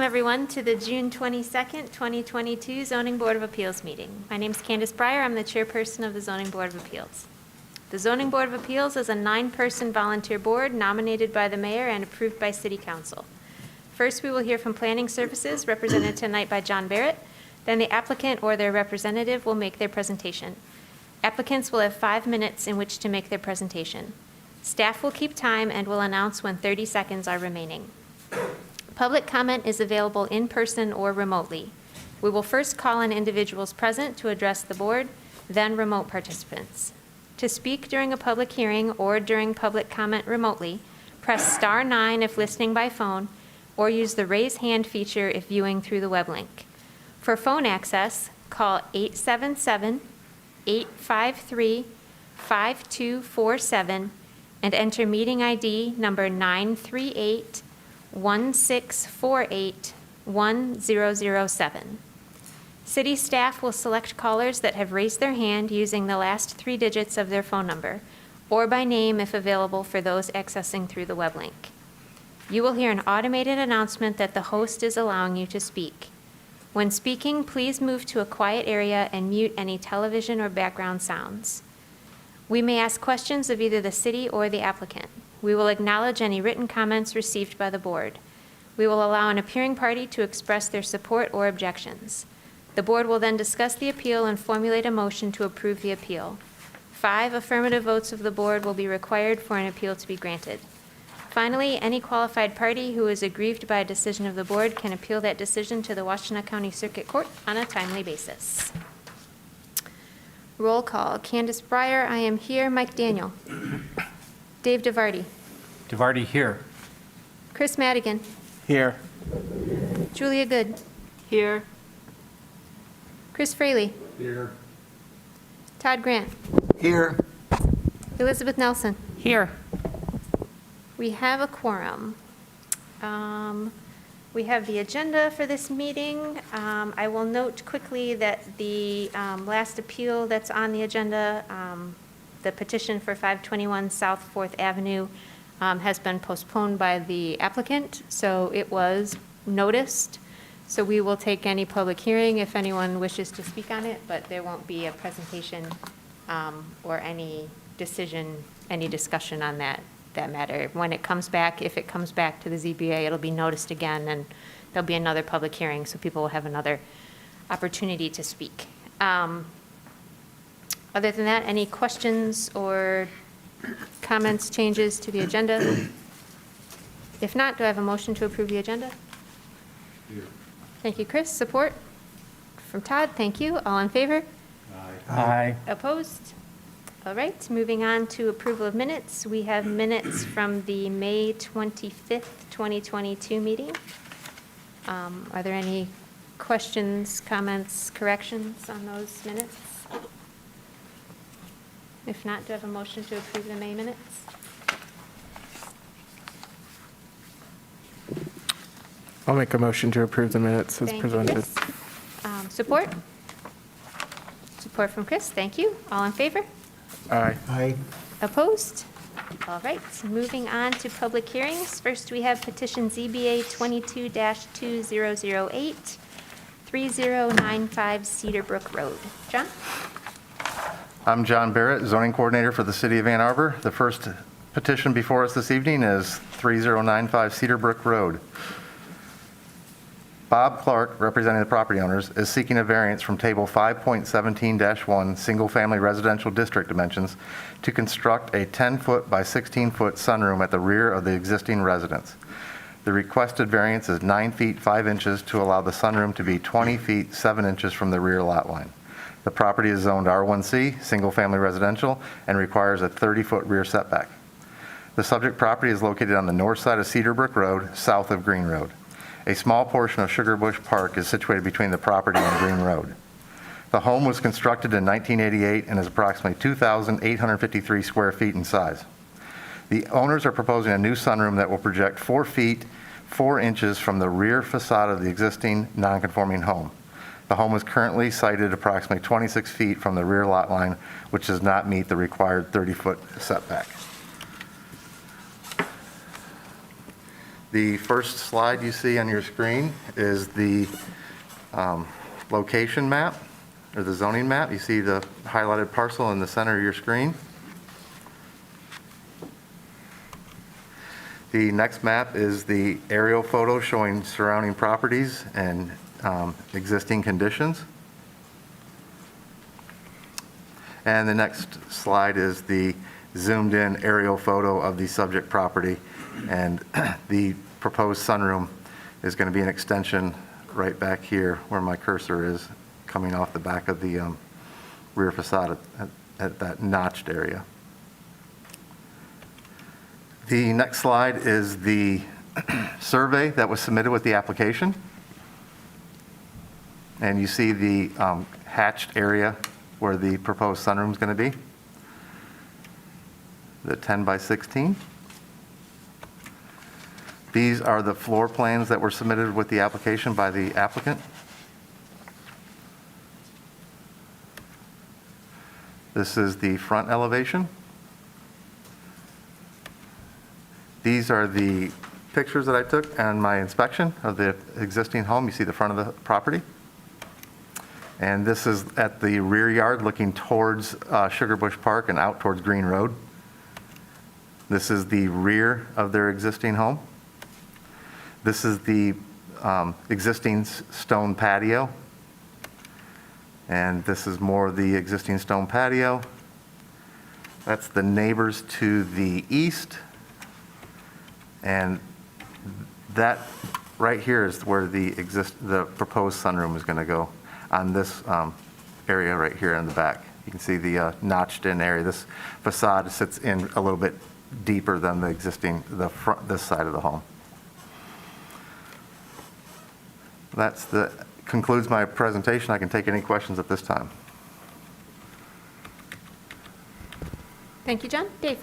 Welcome, everyone, to the June 22nd, 2022 Zoning Board of Appeals meeting. My name is Candace Breyer. I'm the chairperson of the Zoning Board of Appeals. The Zoning Board of Appeals is a 9-person volunteer board nominated by the mayor and approved by City Council. First, we will hear from Planning Services, represented tonight by John Barrett. Then the applicant or their representative will make their presentation. Applicants will have 5 minutes in which to make their presentation. Staff will keep time and will announce when 30 seconds are remaining. Public comment is available in person or remotely. We will first call on individuals present to address the board, then remote participants. To speak during a public hearing or during public comment remotely, press *9 if listening by phone, or use the raise hand feature if viewing through the web link. For phone access, call 877-853-5247 and enter meeting ID number 938-1648-1007. City staff will select callers that have raised their hand using the last 3 digits of their phone number, or by name if available for those accessing through the web link. You will hear an automated announcement that the host is allowing you to speak. When speaking, please move to a quiet area and mute any television or background sounds. We may ask questions of either the city or the applicant. We will acknowledge any written comments received by the board. We will allow an appearing party to express their support or objections. The board will then discuss the appeal and formulate a motion to approve the appeal. 5 affirmative votes of the board will be required for an appeal to be granted. Finally, any qualified party who is aggrieved by a decision of the board can appeal that decision to the Washtenaw County Circuit Court on a timely basis. Roll call. Candace Breyer, I am here. Mike Daniel. Dave DeVarty. DeVarty here. Chris Madigan. Here. Julia Good. Here. Chris Fraley. Here. Todd Grant. Here. Elizabeth Nelson. Here. We have a quorum. We have the agenda for this meeting. I will note quickly that the last appeal that's on the agenda, the petition for 521 South 4th Avenue, has been postponed by the applicant, so it was noticed. So we will take any public hearing if anyone wishes to speak on it, but there won't be a presentation or any decision, any discussion on that matter. When it comes back, if it comes back to the ZBA, it'll be noticed again, and there'll be another public hearing, so people will have another opportunity to speak. Other than that, any questions or comments, changes to the agenda? If not, do I have a motion to approve the agenda? Here. Thank you, Chris. Support from Todd. Thank you. All in favor? Aye. Opposed? All right, moving on to approval of minutes. We have minutes from the May 25th, 2022 meeting. Are there any questions, comments, corrections on those minutes? If not, do I have a motion to approve the May minutes? I'll make a motion to approve the minutes as Thank you, presented. Chris. Support? Support from Chris. Thank you. All in favor? Aye. Aye. Opposed? All right, moving on to public hearings. First, we have Petition Cba 22-2008, 3095 Cedar Brook Road. John? I'm John Barrett, zoning coordinator for the city of Ann Arbor. The first petition before us this evening is 3095 Cedar Brook Road. Bob Clark, representing the property owners, is seeking a variance from Table 5.17-1, single-family residential district dimensions, to construct a 10-foot by 16-foot sunroom at the rear of the existing residence. The requested variance is 9 feet 5 inches to allow the sunroom to be 20 feet 7 inches from the rear lot line. The property is zoned R1C, single-family residential, and requires a 30-foot rear setback. The subject property is located on the north side of Cedar Brook Road, south of Green Road. A small portion of Sugar Bush Park is situated between the property and Green Road. The home was constructed in 1988 and is approximately 2,853 square feet in size. The owners are proposing a new sunroom that will project 4 feet 4 inches from the rear facade of the existing non-conforming home. The home is currently sited approximately 26 feet from the rear lot line, which does not meet the required 30-foot setback. The first slide you see on your screen is the location map, or the zoning map. You see the highlighted parcel in the center of your screen. The next map is the aerial photo showing surrounding properties and existing conditions. And the next slide is the zoomed-in aerial photo of the subject property. And the proposed sunroom is going to be an extension right back here where my cursor is, coming off the back of the rear facade at that notched area. The next slide is the survey that was submitted with the application. And you see the hatched area where the proposed sunroom is going to be, the 10 by 16. These are the floor plans that were submitted with the application by the applicant. This is the front elevation. These are the pictures that I took on my inspection of the existing home. You see the front of the property. And this is at the rear yard looking towards Sugar Bush Park and out towards Green Road. This is the rear of their existing home. This is the existing stone patio. And this is more of the existing stone patio. That's the neighbors to the east. And that right here is where the proposed sunroom is going to go, on this area right here in the back. You can see the notched in area. This facade sits in a little bit deeper than the existing, this side of the home. Concludes my presentation. I can take any questions at this time. Thank you, John. Dave?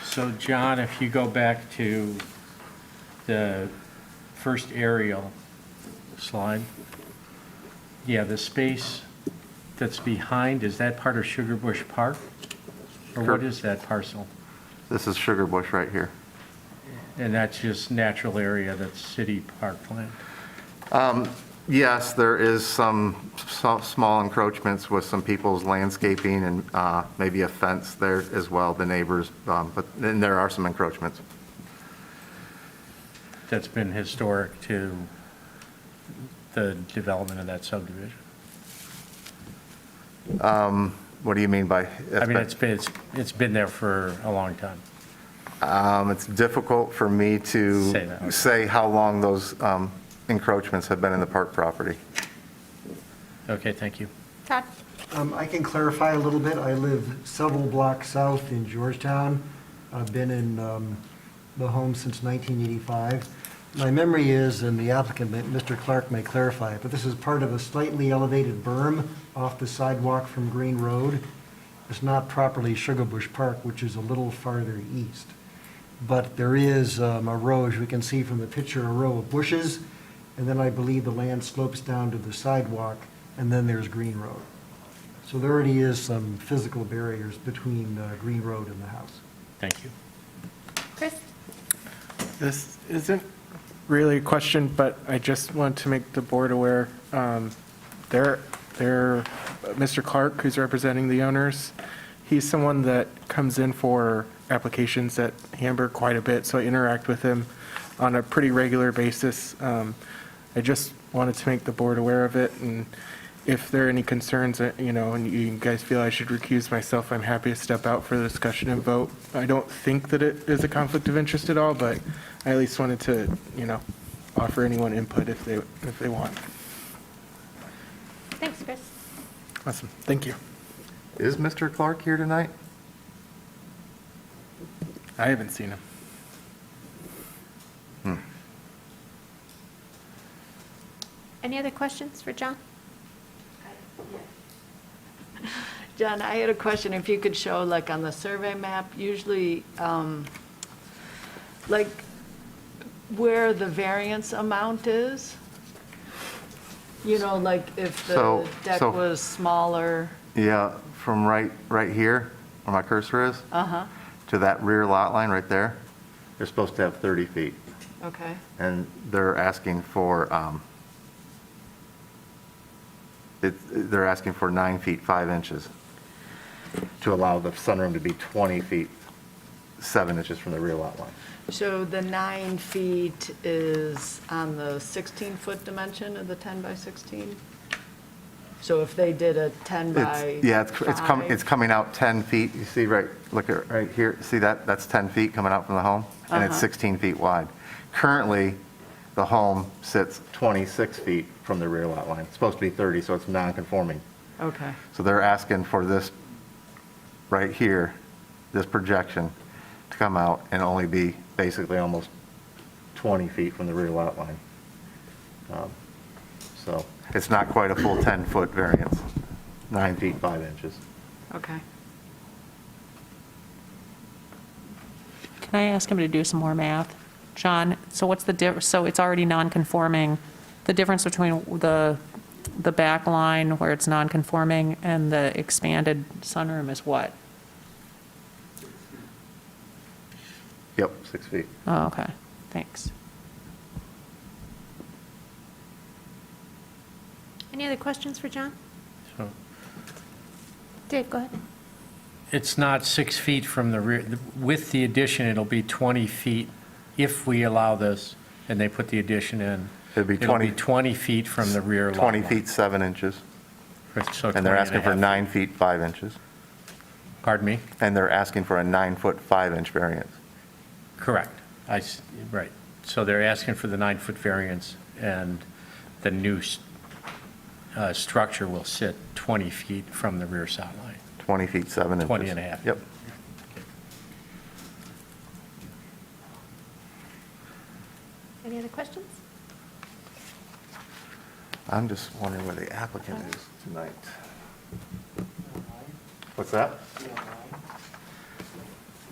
So John, if you go back to the first aerial slide, yeah, the space that's behind, is that part of Sugar Bush Park? Or what is that parcel? This is Sugar Bush right here. And that's just natural area, that's city parkland? Yes, there is some small encroachments with some people's landscaping and maybe a fence there as well, the neighbors, but then there are some encroachments. That's been historic to the development of that subdivision? What do you mean by? I mean, it's been there for a long time. It's difficult for me to Say that. say how long those encroachments have been in the park property. Okay, thank you. Todd? I can clarify a little bit. I live several blocks south in Georgetown. I've been in the home since 1985. My memory is, and the applicant, Mr. Clark, may clarify it, but this is part of a slightly elevated berm off the sidewalk from Green Road. It's not properly Sugar Bush Park, which is a little farther east. But there is a row, as we can see from the picture, a row of bushes, and then I believe the land slopes down to the sidewalk, and then there's Green Road. So there already is some physical barriers between Green Road and the house. Thank you. Chris? This isn't really a question, but I just want to make the board aware. Mr. Clark, who's representing the owners, he's someone that comes in for applications at Hamburg quite a bit, so I interact with him on a pretty regular basis. I just wanted to make the board aware of it, and if there are any concerns, and you guys feel I should recuse myself, I'm happy to step out for the discussion and vote. I don't think that it is a conflict of interest at all, but I at least wanted to, offer anyone input if they want. Thanks, Chris. Awesome, thank you. Is Mr. Clark here tonight? I haven't seen him. Any other questions for John? John, I had a question, if you could show, like, on the survey map, usually, like, where the variance amount is? Like, if the deck So- was smaller. Yeah, from right here, where my cursor is. Uh-huh. to that rear lot line right there, they're supposed to have 30 feet. Okay, And they're asking for, they're asking for 9 feet 5 inches to allow the sunroom to be 20 feet 7 inches from the rear lot line. so the 9 feet is on the 16-foot dimension of the 10 by 16? So if they did a 10 by Yeah, it's 5? coming out 10 feet. You see look at right here, see that? That's 10 feet coming out from the home, and it's 16 feet wide. Currently, the home sits 26 feet from the rear lot line. It's supposed to be 30, so it's non-conforming. Okay, So they're asking for this right here, this projection, to come out and only be basically almost 20 feet from the rear lot line. So it's not quite a full 10-foot variance, 9 feet 5 inches. okay. Can I ask him to do some more math? John, so what's the so it's already non-conforming. The difference between the back line where it's non-conforming and the expanded sunroom is what? Yep, 6 feet. Oh, okay, thanks. Any other questions for John? So Dave, go ahead. it's not 6 feet from the rear. With the addition, it'll be 20 feet if we allow this, and they put the addition in. It'd be It'll 20 be 20 feet from the rear lot 20 line. feet 7 inches, So and they're 20 asking for a half. 9 feet 5 inches, Pardon me? and they're asking for a 9-foot 5-inch variance. Correct. Right. So they're asking for the 9-foot variance, and the new structure will sit 20 feet from the rear side line. 20 feet 7 inches. 20 and a half. Yep. Any other questions? I'm just wondering where the applicant is tonight. What's that?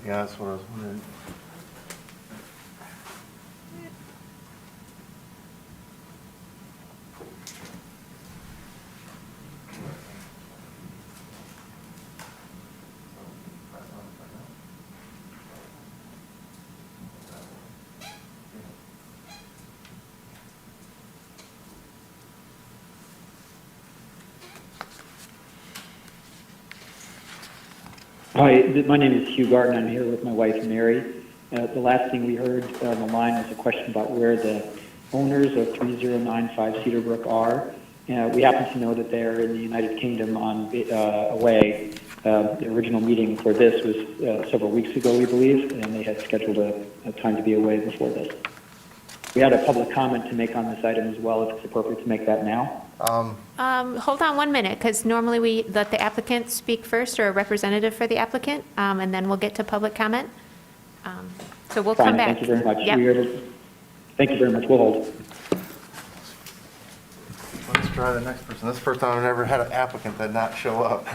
Yeah, that's what I was wondering. Hi, my name is Hugh Garten. I'm here with my wife, Mary. The last thing we heard on the line was a question about where the owners of 3095 Cedar Brook are. We happen to know that they're in the United Kingdom on away. The original meeting for this was several weeks ago, we believe, and they had scheduled a time to be away before this. We had a public comment to make on this item as well, if it's appropriate to make that now. Hold on 1 minute, because normally we let the applicant speak first, or a representative for the applicant, and then we'll get to public comment. So we'll come Fine, back. thank you very much. Yep. Thank you very much. We'll hold. Let's try the next person. This is the first time I've ever had an applicant that not show up.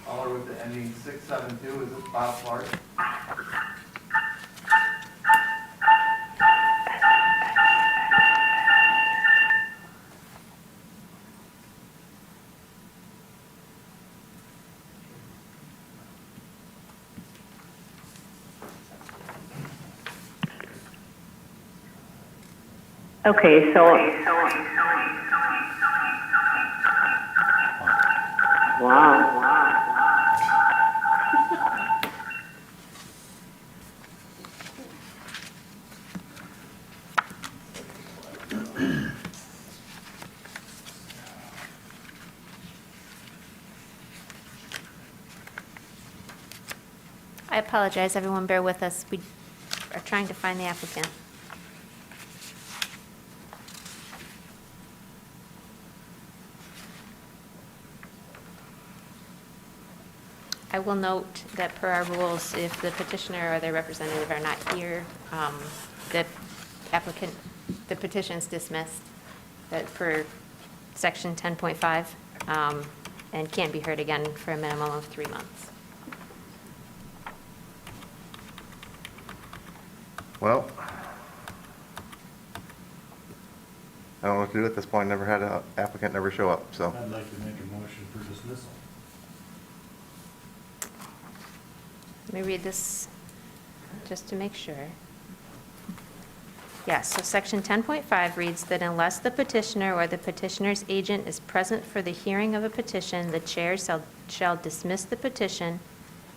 Caller with the ending 672, is this Bob Clark? Okay, so. Wow. I apologize, everyone, bear with us. We are trying to find the applicant. I will note that per our rules, if the petitioner or their representative are not here, the applicant, the petition's dismissed, that per section 10.5, and can't be heard again for a minimum of 3 months. Well, I don't know what to do at this point. Never had an applicant never show up, so. I'd like to make a motion for dismissal. Let me read this just to make sure. Yes, so section 10.5 reads that unless the petitioner or the petitioner's agent is present for the hearing of a petition, the chair shall dismiss the petition.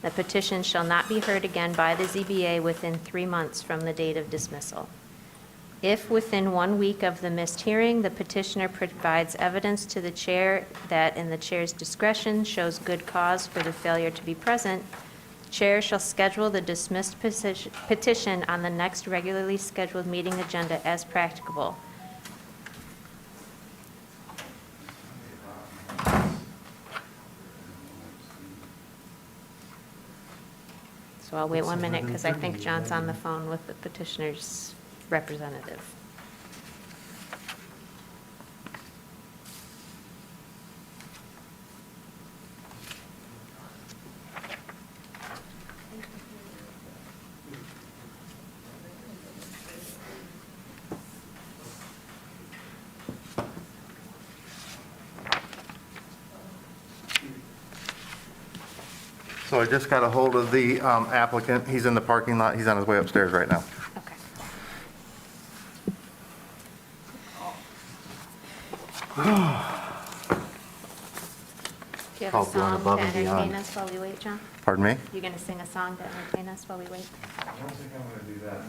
The petition shall not be heard again by the ZBA within 3 months from the date of dismissal. If within 1 week of the missed hearing, the petitioner provides evidence to the chair that in the chair's discretion shows good cause for the failure to be present, the chair shall schedule the dismissed petition on the next regularly scheduled meeting agenda as practicable. So I'll wait 1 minute because I think John's on the phone with the petitioner's representative. So I just got a hold of the applicant. He's in the parking lot. He's on his way upstairs right now. Okay. Do you have a Called going song above to and entertain beyond. us while we wait, John? Pardon me? You going to sing a song to entertain us while we wait? I don't think I'm going to do that.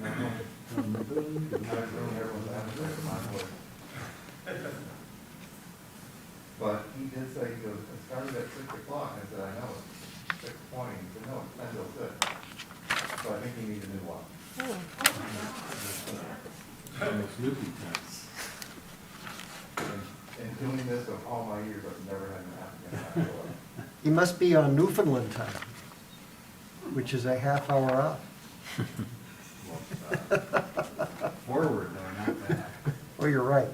But he did say, he goes, it started at 6 o'clock. I said, I know, it's 6:20. He said, no, it's 10 till 6. So I think he needs a new one. Oh. In doing this of all my years, I've never had an applicant. He must be on Newfoundland time, which is a half hour off. Forward, though, not back. Oh, you're right.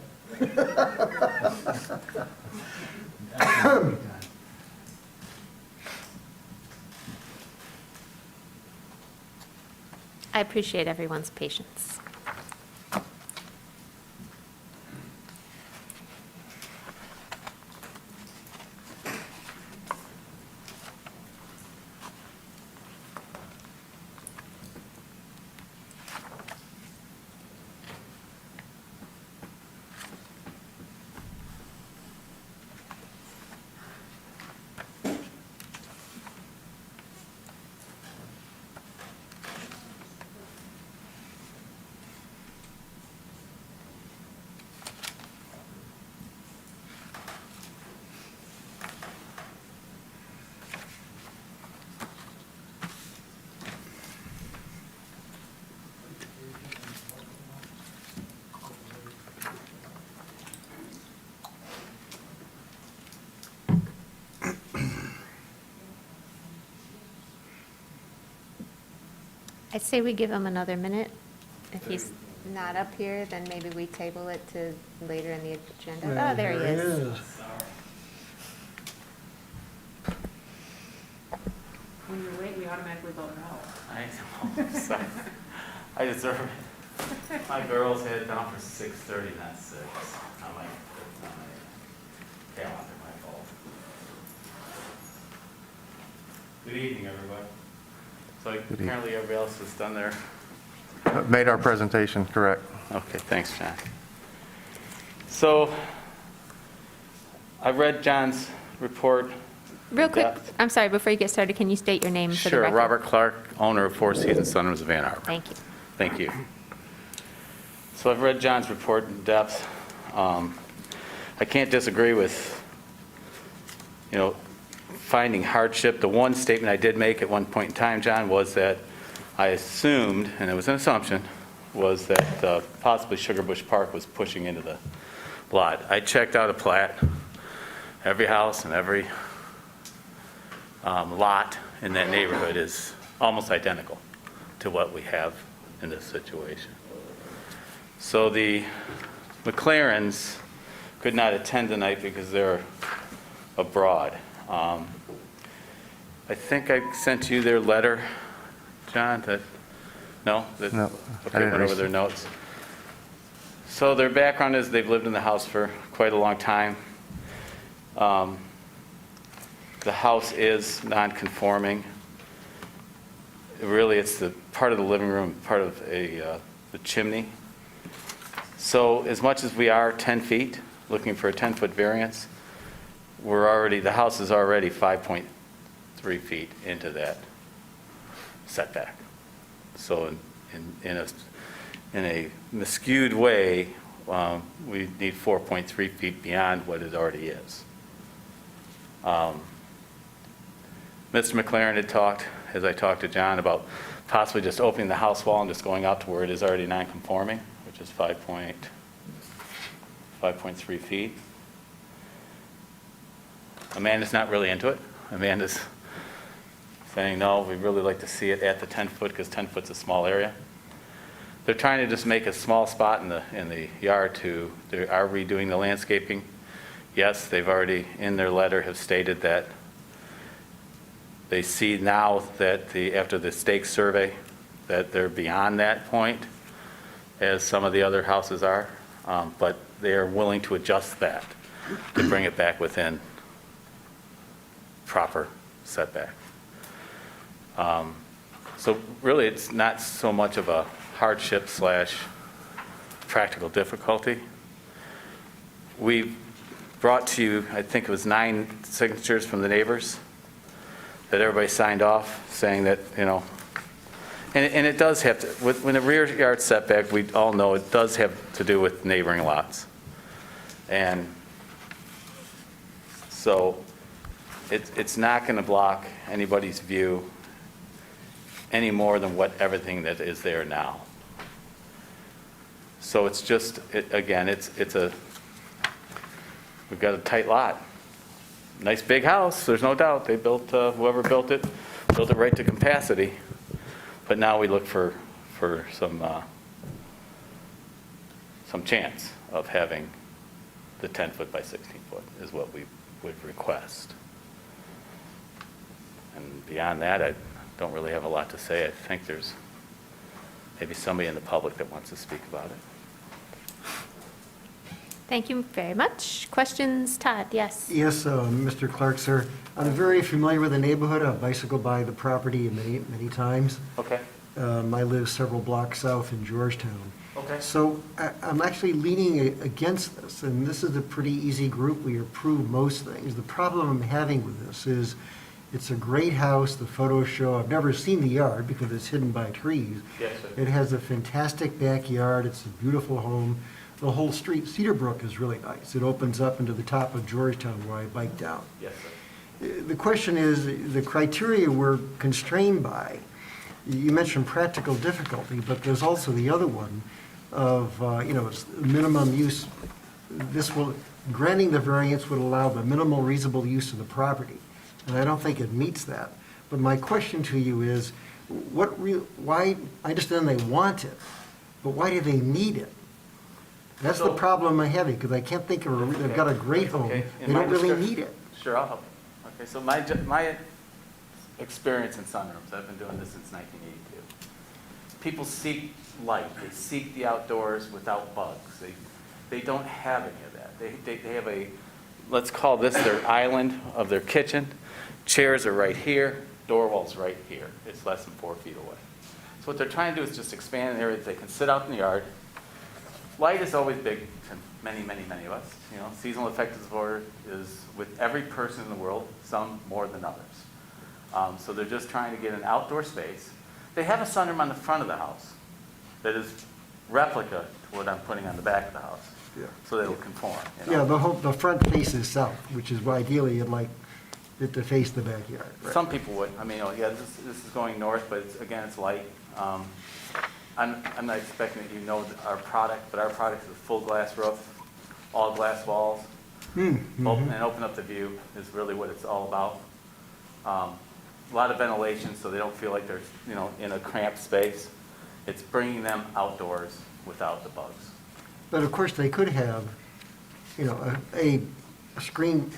I appreciate everyone's patience. I'd say we give him another minute. If he's not up here, then maybe we table it to later in the agenda. Oh, there he is. When you're late, we automatically vote no. I know, sorry. I deserve it. My girls had it down for 6:30, not 6. I'm like, that's not my calendar, my fault. Good evening, everybody. So apparently everybody else has done their, Made our presentation, correct. okay, thanks, John. So I've read John's report. Real quick, Depth. I'm sorry, before you get started, can you state your name for the Sure, record? Robert Clark, owner of Four Seasons Sunrooms of Ann Arbor. Thank you. Thank you. So I've read John's report in depth. I can't disagree with, finding hardship. The one statement I did make at one point in time, John, was that I assumed, and it was an assumption, was that possibly Sugar Bush Park was pushing into the lot. I checked out a plat. Every house and every lot in that neighborhood is almost identical to what we have in this situation. So the McLarens could not attend tonight because they're abroad. I think I sent you their letter, John, that No? No, I Okay, didn't went over their notes. So their background is they've lived in the house for quite a long time. The house is non-conforming. Really, it's the part of the living room, part of the chimney. So as much as we are 10 feet, looking for a 10-foot variance, the house is already 5.3 feet into that setback. So in a skewed way, we need 4.3 feet beyond what it already is. Mr. McLaren had talked, as I talked to John, about possibly just opening the house wall and just going out to where it is already non-conforming, which is 5.3 feet. Amanda's not really into it. Amanda's saying, no, we'd really like to see it at the 10-foot because 10 foot's a small area. They're trying to just make a small spot in the yard they are redoing the landscaping. Yes, they've already, in their letter, have stated that they see now that after the stake survey, that they're beyond that point, as some of the other houses are, but they are willing to adjust that to bring it back within proper setback. So really, it's not so much of a hardship / practical difficulty. We brought to you, I think it was 9 signatures from the neighbors that everybody signed off, saying that, and it does have to, when a rear yard setback, we all know it does have to do with neighboring lots. And so it's not going to block anybody's view any more than everything that is there now. So it's just, again, we've got a tight lot. Nice big house, there's no doubt. They built, whoever built it right to capacity. But now we look for some chance of having the 10-foot by 16-foot is what we would request. And beyond that, I don't really have a lot to say. I think there's maybe somebody in the public that wants to speak about it. Thank you very much. Questions? Todd, yes. Yes, Mr. Clark, sir. I'm very familiar with the neighborhood. I've bicycled by the property many, many times. Okay. I live several blocks south in Georgetown. Okay. So I'm actually leaning against this, and this is a pretty easy group. We approve most things. The problem I'm having with this is it's a great house. The photos show, I've never seen the yard because it's hidden by trees. Yes, sir. It has a fantastic backyard. It's a beautiful home. The whole street, Cedar Brook, is really nice. It opens up into the top of Georgetown where I bike down. Yes, sir. The question is, the criteria we're constrained by. You mentioned practical difficulty, but there's also the other one of, it's minimum use. Granting the variance would allow the minimal reasonable use of the property, and I don't think it meets that. But my question to you is, why, I understand they want it, but why do they need it? That's the problem I'm having, because I can't think of they've got a great home. Okay. They don't really need it. Sure, I'll help you. Okay, so my experience in sunrooms, I've been doing this since 1982. People seek light, they seek the outdoors without bugs. They don't have any of that. They have let's call this their island of their kitchen. Chairs are right here, door wall's right here. It's less than 4 feet away. So what they're trying to do is just expand an area that they can sit out in the yard. Light is always big to many, many, many of us. Seasonal affective disorder is with every person in the world, some more than others. So they're just trying to get an outdoor space. They have a sunroom on the front of the house that is replica to what I'm putting on the back of the house. Yeah. So that it'll conform. Yeah, the front faces south, which is why ideally you'd like it to face the backyard. Right. Some people would. I mean, this is going north, but again, it's light. I'm not expecting that you know our product, but our product is a full glass roof, all glass walls, and open up the view is really what it's all about. A lot of ventilation, so they don't feel like they're in a cramped space. It's bringing them outdoors without the bugs. But of course, they could have, a screen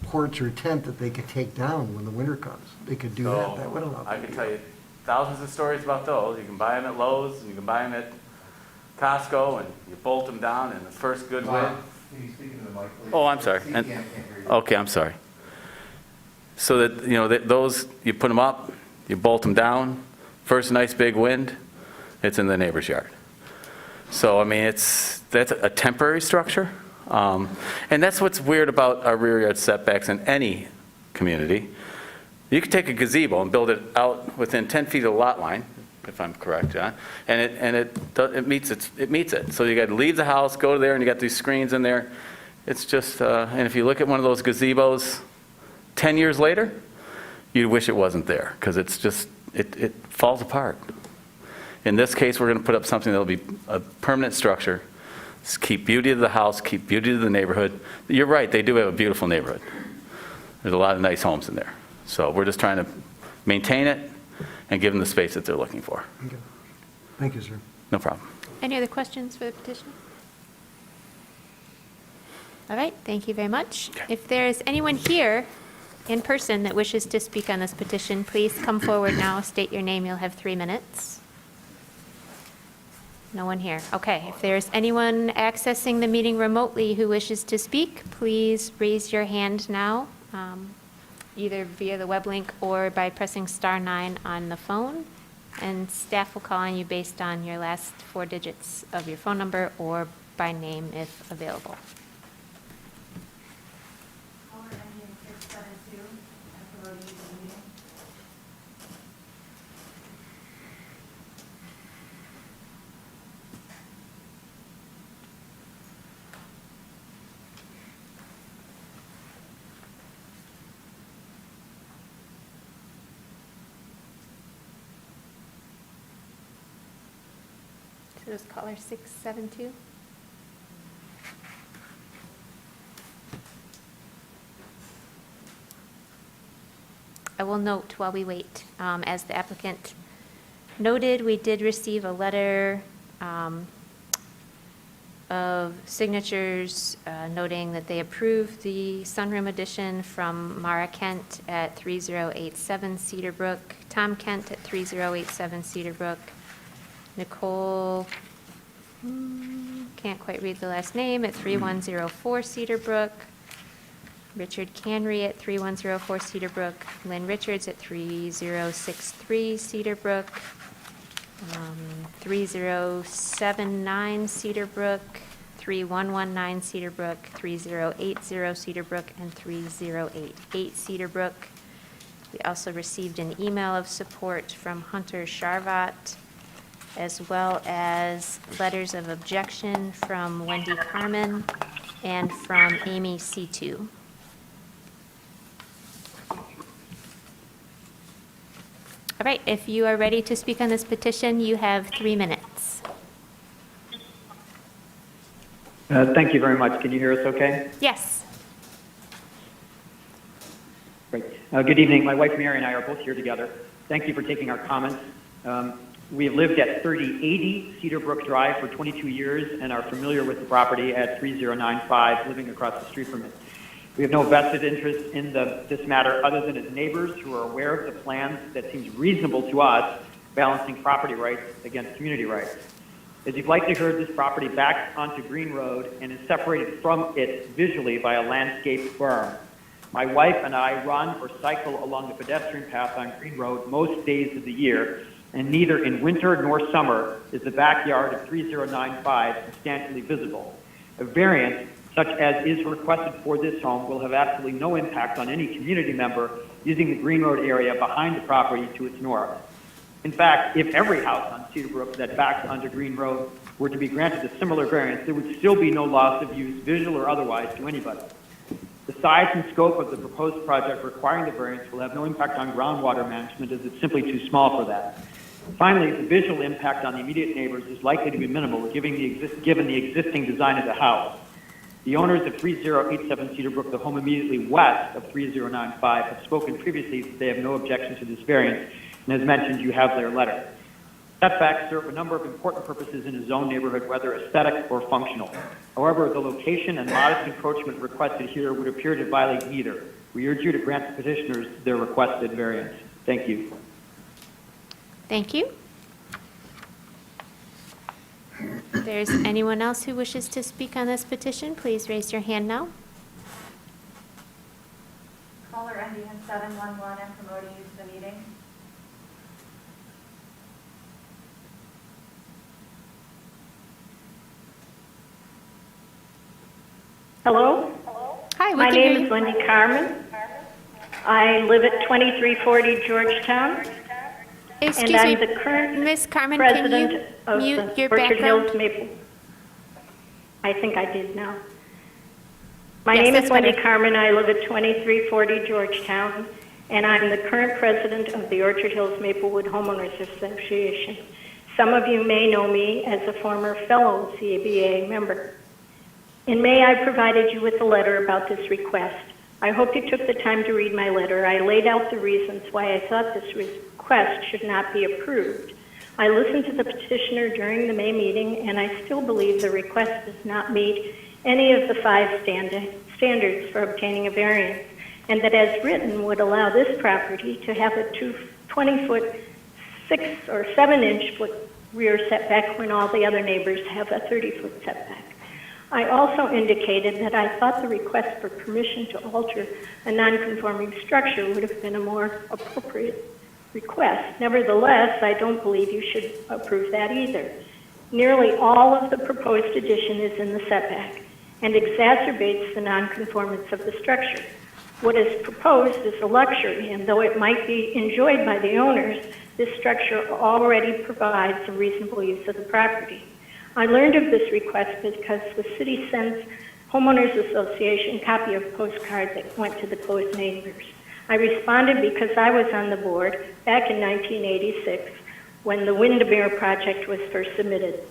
porch or tent that they could take down when the winter comes. They could do that. That would allow I them can to tell do you, thousands of stories about those. You can buy them at Lowe's, and you can buy them at Costco, and you bolt them down in the first good wind. Can you speak into the mic, please? Oh, I'm sorry. CBM can't hear you. Okay, I'm sorry. So that, those, you put them up, you bolt them down, first nice big wind, it's in the neighbor's yard. So, I mean, that's a temporary structure. And that's what's weird about our rear yard setbacks in any community. You could take a gazebo and build it out within 10 feet of the lot line, if I'm correct, John, and it meets it. So you got to leave the house, go there, and you got these screens in there. It's just, and if you look at one of those gazebos 10 years later, you'd wish it wasn't there, because it's just, it falls apart. In this case, we're going to put up something that'll be a permanent structure, keep beauty of the house, keep beauty of the neighborhood. You're right, they do have a beautiful neighborhood. There's a lot of nice homes in there. So we're just trying to maintain it and give them the space that they're looking for. Okay. Thank you, sir. No problem. Any other questions for the petitioner? All right, thank you very much. If there is anyone here in person that wishes to speak on this petition, please come forward now, state your name, you'll have 3 minutes. No one here. Okay, if there's anyone accessing the meeting remotely who wishes to speak, please raise your hand now, either via the web link or by pressing *9 on the phone, and staff will call on you based on your last 4 digits of your phone number or by name if available. So it was caller 672. I will note while we wait, as the applicant noted, we did receive a letter of signatures noting that they approved the sunroom addition from Mara Kent at 3087 Cedar Brook, Tom Kent at 3087 Cedar Brook, Nicole, can't quite read the last name, at 3104 Cedar Brook, Richard Canry at 3104 Cedar Brook, Lynn Richards at 3063 Cedar Brook, 3079 Cedar Brook, 3119 Cedar Brook, 3080 Cedar Brook, and 3088 Cedar Brook. We also received an email of support from Hunter Sharvat, as well as letters of objection from Wendy Carmen and from Amy C2. All right, if you are ready to speak on this petition, you have 3 minutes. Thank you very much. Can you hear us okay? Yes. Great. Good evening. My wife Mary and I are both here together. Thank you for taking our comments. We have lived at 3080 Cedar Brook Drive for 22 years and are familiar with the property at 3095, living across the street from it. We have no vested interest in this matter other than as neighbors who are aware of the plans that seems reasonable to us, balancing property rights against community rights. As you've likely heard, this property backs onto Green Road and is separated from it visually by a landscaped berm. My wife and I run or cycle along the pedestrian path on Green Road most days of the year, and neither in winter nor summer is the backyard of 3095 substantially visible. A variance such as is requested for this home will have absolutely no impact on any community member using the Green Road area behind the property to its north. In fact, if every house on Cedar Brook that backs onto Green Road were to be granted a similar variance, there would still be no loss of use, visual or otherwise, to anybody. The size and scope of the proposed project requiring the variance will have no impact on groundwater management, as it's simply too small for that. Finally, the visual impact on the immediate neighbors is likely to be minimal, given the existing design of the house. The owners of 3087 Cedar Brook, the home immediately west of 3095, have spoken previously that they have no objection to this variance, and as mentioned, you have their letter. Setbacks serve a number of important purposes in a zoned neighborhood, whether aesthetic or functional. However, the location and modest encroachment requested here would appear to violate neither. We urge you to grant the petitioners their requested variance. Thank you. Thank you. If there's anyone else who wishes to speak on this petition, please raise your hand now. Caller ending in 711 and promoting you to the meeting. Hello? Hi, we My can hear name you. is Wendy Carmen. I live at 2340 Georgetown, Excuse and I'm me, the current Miss Carmen, can president you of mute the your Orchard Hills background? Maple. I think I did now. My Yes, name that's is Wendy better. Carmen. I live at 2340 Georgetown, and I'm the current president of the Orchard Hills Maplewood Homeowners Association. Some of you may know me as a former fellow CABA member. In May, I provided you with a letter about this request. I hope you took the time to read my letter. I laid out the reasons why I thought this request should not be approved. I listened to the petitioner during the May meeting, and I still believe the request does not meet any of the 5 standards for obtaining a variance, and that as written would allow this property to have a 20-foot, 6 or 7-inch foot rear setback when all the other neighbors have a 30-foot setback. I also indicated that I thought the request for permission to alter a non-conforming structure would have been a more appropriate request. Nevertheless, I don't believe you should approve that either. Nearly all of the proposed addition is in the setback and exacerbates the nonconformance of the structure. What is proposed is a luxury, and though it might be enjoyed by the owners, this structure already provides a reasonable use of the property. I learned of this request because the city sends Homeowners Association a copy of postcard that went to the close neighbors. I responded because I was on the board back in 1986 when the Windermere project was first submitted.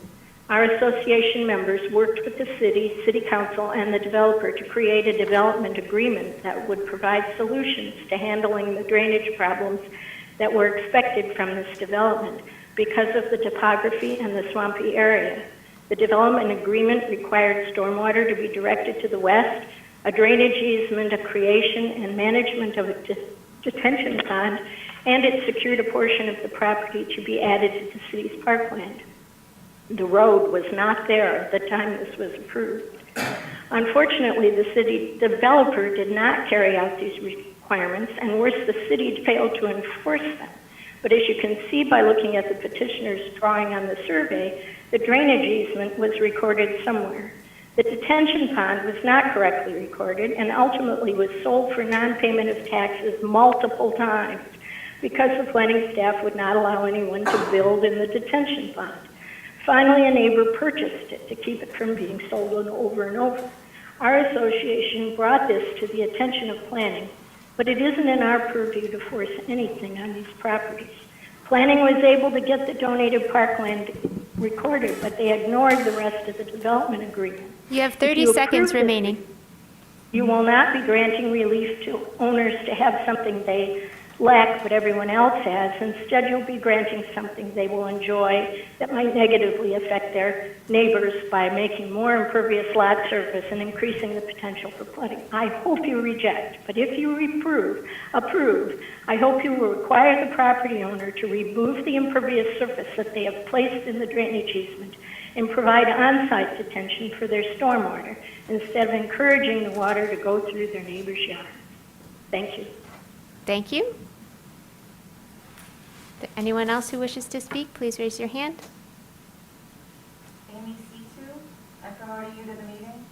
Our association members worked with the city council, and the developer to create a development agreement that would provide solutions to handling the drainage problems that were expected from this development because of the topography and the swampy area. The development agreement required stormwater to be directed to the west, a drainage easement, a creation and management of a detention pond, and it secured a portion of the property to be added to the city's parkland. The road was not there at the time this was approved. Unfortunately, the city developer did not carry out these requirements, and worse, the city failed to enforce them. But as you can see by looking at the petitioner's drawing on the survey, the drainage easement was recorded somewhere. The detention pond was not correctly recorded and ultimately was sold for non-payment of taxes multiple times because the planning staff would not allow anyone to build in the detention pond. Finally, a neighbor purchased it to keep it from being sold over and over. Our association brought this to the attention of planning, but it isn't in our purview to force anything on these properties. Planning was able to get the donated parkland recorded, but they ignored the rest of the development agreement. You have If 30 you seconds approve this, remaining. You will not be granting relief to owners to have something they lack but everyone else has. Instead, you'll be granting something they will enjoy that might negatively affect their neighbors by making more impervious lot surface and increasing the potential for flooding. I hope you reject, but if you approve, I hope you will require the property owner to remove the impervious surface that they have placed in the drainage easement and provide on-site detention for their stormwater instead of encouraging the water to go through their neighbor's yard. Thank you. Thank you. Anyone else who wishes to speak, please raise your hand. Amy Situ, I'm promoting you to the meeting.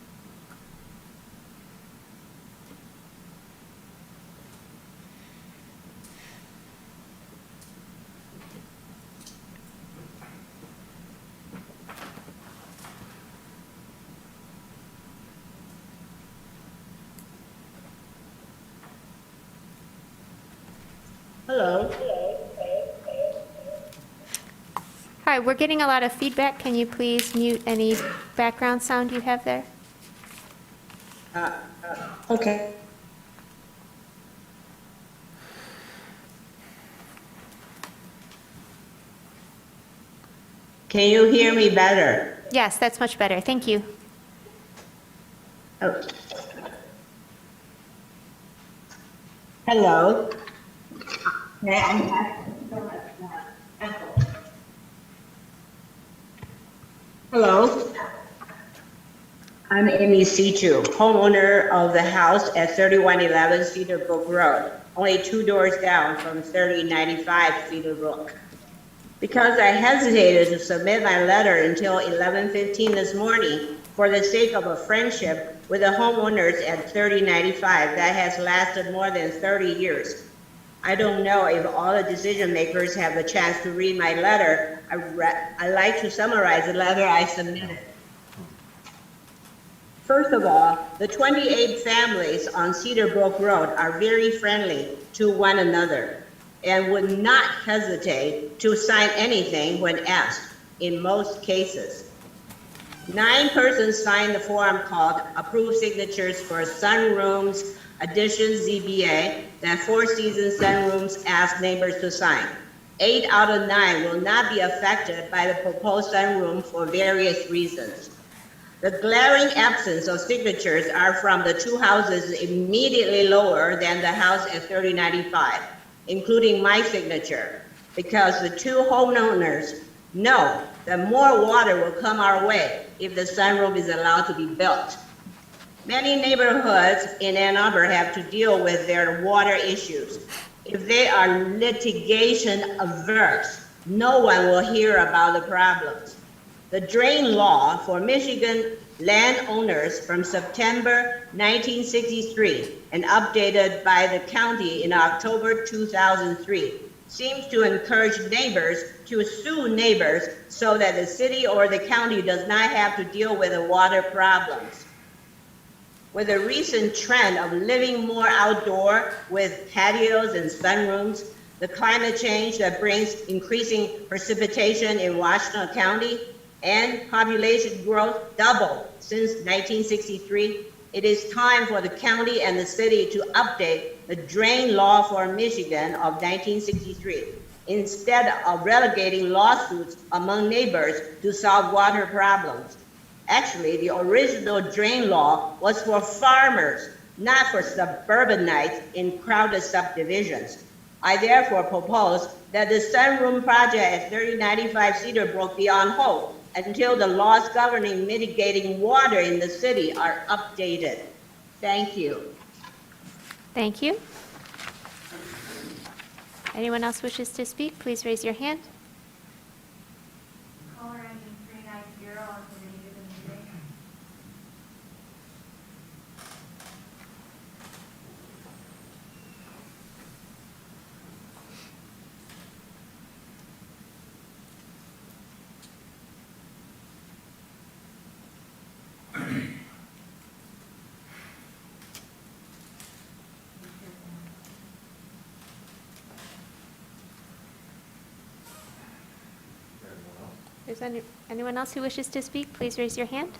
Hello. Hi, we're getting a lot of feedback. Can you please mute any background sound you have there? Okay. Can you hear me better? Yes, that's much better. Thank you. Oh. Hello. I'm Amy Sichu, homeowner of the house at 3111 Cedar Brook Road, only 2 doors down from 3095 Cedar Brook. Because I hesitated to submit my letter until 11:15 this morning for the sake of a friendship with the homeowners at 3095 that has lasted more than 30 years. I don't know if all the decision makers have the chance to read my letter. I'd like to summarize the letter I submitted. First of all, the 28 families on Cedar Brook Road are very friendly to one another and would not hesitate to sign anything when asked, in most cases. 9 persons signed the form called Approved Signatures for Sunrooms Addition ZBA that Four Seasons Sunrooms asked neighbors to sign. 8 out of 9 will not be affected by the proposed sunroom for various reasons. The glaring absence of signatures are from the 2 houses immediately lower than the house at 3095, including my signature, because the 2 homeowners know that more water will come our way if the sunroom is allowed to be built. Many neighborhoods in Ann Arbor have to deal with their water issues. If they are litigation averse, no one will hear about the problems. The drain law for Michigan landowners from September 1963 and updated by the county in October 2003 seems to encourage neighbors to sue neighbors so that the city or the county does not have to deal with the water problems. With the recent trend of living more outdoor with patios and sunrooms, the climate change that brings increasing precipitation in Washington County, and population growth doubled since 1963, it is time for the county and the city to update the drain law for Michigan of 1963, instead of relegating lawsuits among neighbors to solve water problems. Actually, the original drain law was for farmers, not for suburbanites in crowded subdivisions. I therefore propose that the sunroom project at 3095 Cedar Brook be on hold until the laws governing mitigating water in the city are updated. Thank you. Thank you. Anyone else wishes to speak, please raise your hand. Caller ending 390 on the reading of the meeting. Is anyone else who wishes to speak, please raise your hand.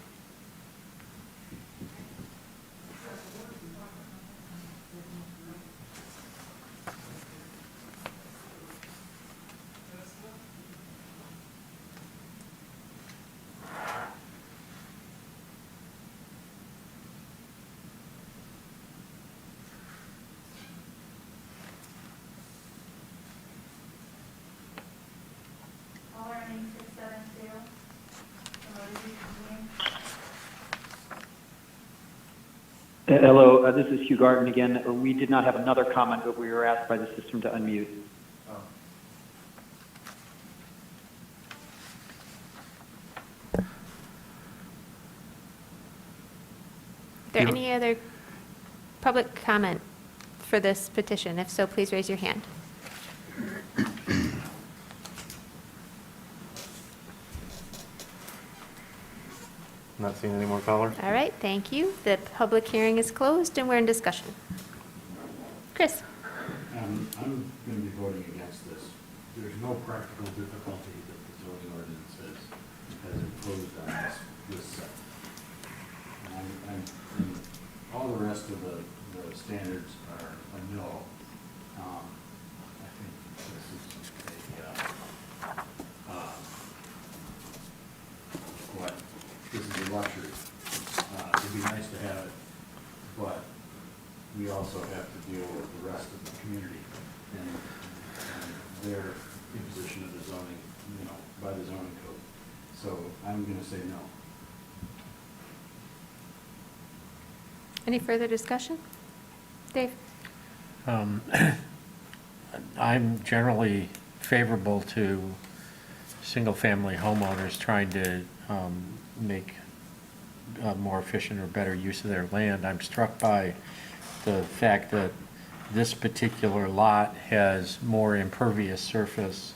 Caller ending 672. Hello, this is Hugh Garten again. We did not have another comment, but we were asked by the system to unmute. Is there any other public comment for this petition? If so, please raise your hand. Not seeing any more callers? All right, thank you. The public hearing is closed and we're in discussion. Chris? I'm going to be voting against this. There's no practical difficulty that the zoning ordinance has imposed on this site. And all the rest of the standards are a no. I think this is this is a luxury. It'd be nice to have it, but we also have to deal with the rest of the community and their imposition of the zoning, by the zoning code. So I'm going to say no. Any further discussion? Dave? I'm generally favorable to single-family homeowners trying to make more efficient or better use of their land. I'm struck by the fact that this particular lot has more impervious surface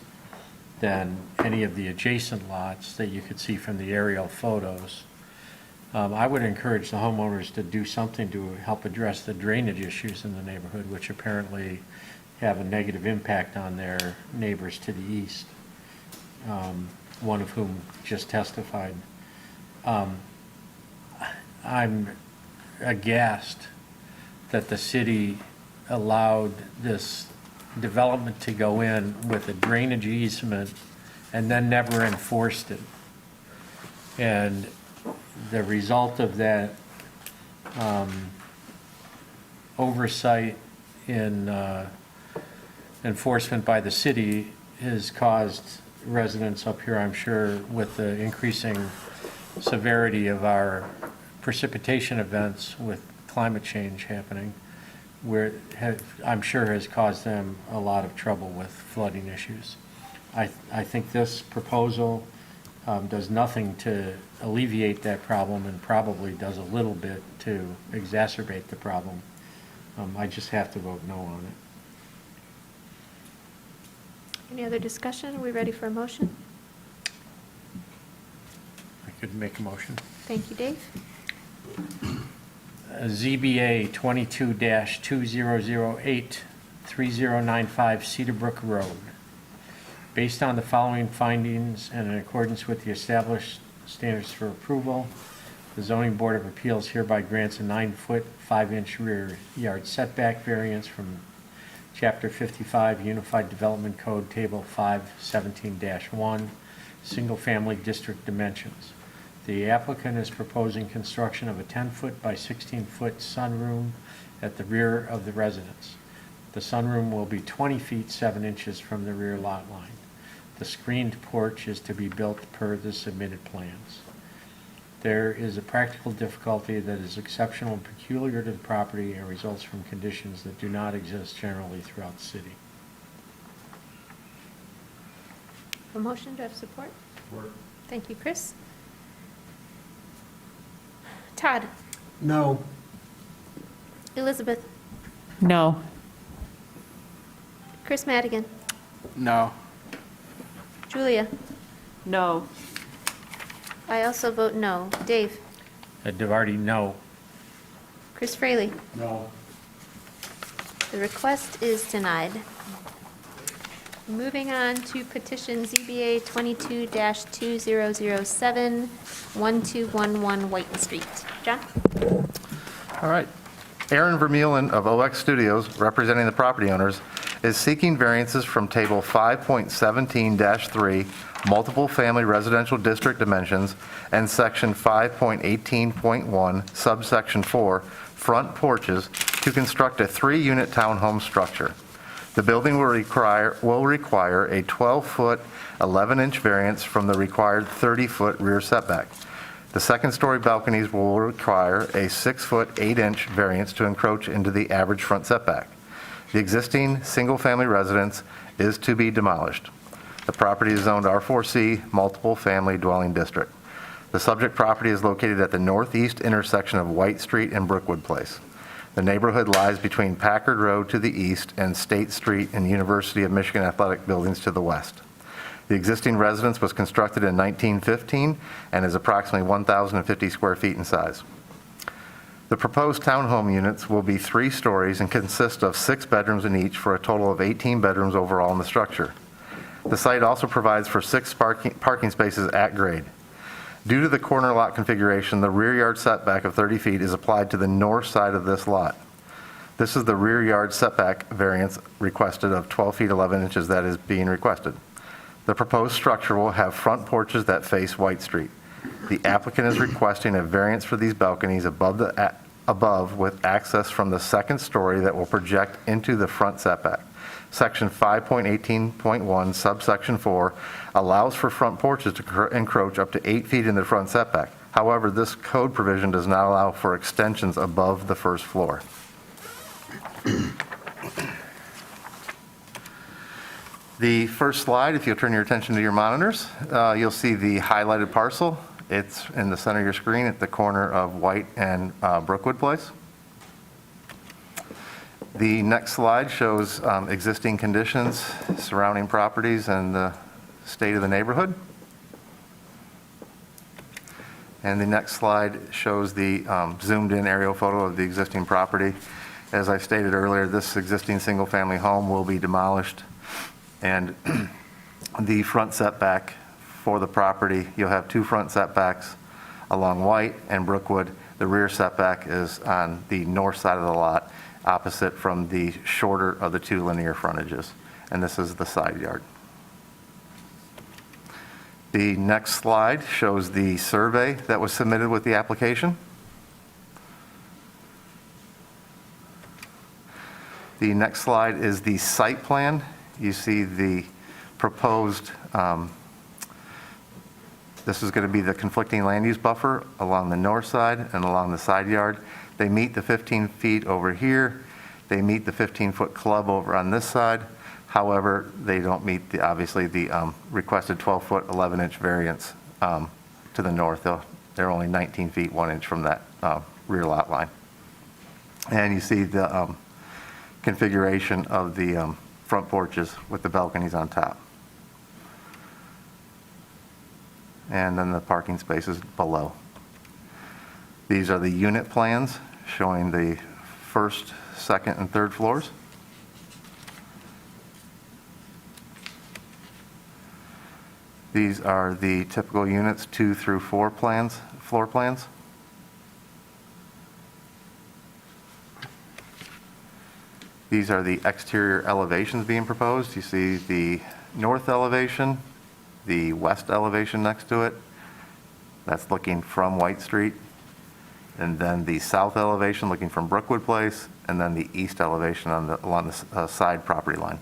than any of the adjacent lots that you could see from the aerial photos. I would encourage the homeowners to do something to help address the drainage issues in the neighborhood, which apparently have a negative impact on their neighbors to the east, one of whom just testified. I'm aghast that the city allowed this development to go in with a drainage easement and then never enforced it. And the result of that oversight in enforcement by the city has caused residents up here, I'm sure, with the increasing severity of our precipitation events with climate change happening, I'm sure has caused them a lot of trouble with flooding issues. I think this proposal does nothing to alleviate that problem and probably does a little bit to exacerbate the problem. I just have to vote no on it. Any other discussion? Are we ready for a motion? I could make a motion. Thank you, Dave. ZBA 22-2008, 3095 Cedar Brook Road. Based on the following findings and in accordance with the established standards for approval, the Zoning Board of Appeals hereby grants a 9-foot, 5-inch rear yard setback variance from Chapter 55, Unified Development Code, Table 517-1, single-family district dimensions. The applicant is proposing construction of a 10-foot by 16-foot sunroom at the rear of the residence. The sunroom will be 20 feet 7 inches from the rear lot line. The screened porch is to be built per the submitted plans. There is a practical difficulty that is exceptional and peculiar to the property and results from conditions that do not exist generally throughout the city. A motion, do I have support? Support. Thank you, Chris. Todd? No. Elizabeth? No. Chris Madigan? No. Julia? No. I also vote no. Dave? DeVarty, no. Chris Fraley? No. The request is denied. Moving on to petition ZBA 22-2007, 1211 Whiten Street. John? All right. Aaron Vermeulen of OX Studios, representing the property owners, is seeking variances from Table 5.17-3, multiple family residential district dimensions, and Section 5.18.1, Subsection 4, front porches, to construct a 3-unit townhome structure. The building will require a 12-foot, 11-inch variance from the required 30-foot rear setback. The second-story balconies will require a 6-foot, 8-inch variance to encroach into the average front setback. The existing single-family residence is to be demolished. The property is zoned R4C, multiple family dwelling district. The subject property is located at the northeast intersection of White Street and Brookwood Place. The neighborhood lies between Packard Road to the east and State Street and University of Michigan athletic buildings to the west. The existing residence was constructed in 1915 and is approximately 1,050 square feet in size. The proposed townhome units will be 3 stories and consist of 6 bedrooms in each for a total of 18 bedrooms overall in the structure. The site also provides for 6 parking spaces at grade. Due to the corner lot configuration, the rear yard setback of 30 feet is applied to the north side of this lot. This is the rear yard setback variance requested of 12 feet 11 inches that is being requested. The proposed structure will have front porches that face White Street. The applicant is requesting a variance for these balconies above with access from the second story that will project into the front setback. Section 5.18.1, subsection 4, allows for front porches to encroach up to 8 feet in the front setback. However, this code provision does not allow for extensions above the first floor. The first slide, if you'll turn your attention to your monitors, you'll see the highlighted parcel. It's in the center of your screen at the corner of White and Brookwood Place. The next slide shows existing conditions, surrounding properties, and the state of the neighborhood. And the next slide shows the zoomed-in aerial photo of the existing property. As I stated earlier, this existing single-family home will be demolished, and the front setback for the property, you'll have two front setbacks along White and Brookwood. The rear setback is on the north side of the lot, opposite from the shorter of the two linear frontages, and this is the side yard. The next slide shows the survey that was submitted with the application. The next slide is the site plan. You see the proposed, this is going to be the conflicting land use buffer along the north side and along the side yard. They meet the 15 feet over here. They meet the 15-foot club over on this side. However, they don't meet, obviously, the requested 12-foot, 11-inch variance to the north. They're only 19 feet, 1 inch from that rear lot line. And you see the configuration of the front porches with the balconies on top. And then the parking spaces below. These are the unit plans showing the first, second, and third floors. These are the typical units 2 through 4 plans, floor plans. These are the exterior elevations being proposed. You see the north elevation, the west elevation next to it. That's looking from White Street. And then the south elevation looking from Brookwood Place, and then the east elevation along the side property line.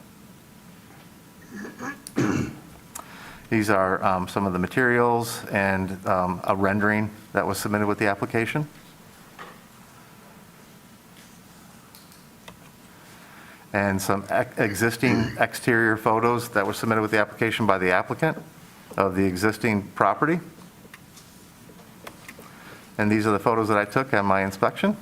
These are some of the materials and a rendering that was submitted with the application. And some existing exterior photos that were submitted with the application by the applicant of the existing property. And these are the photos that I took on my inspection.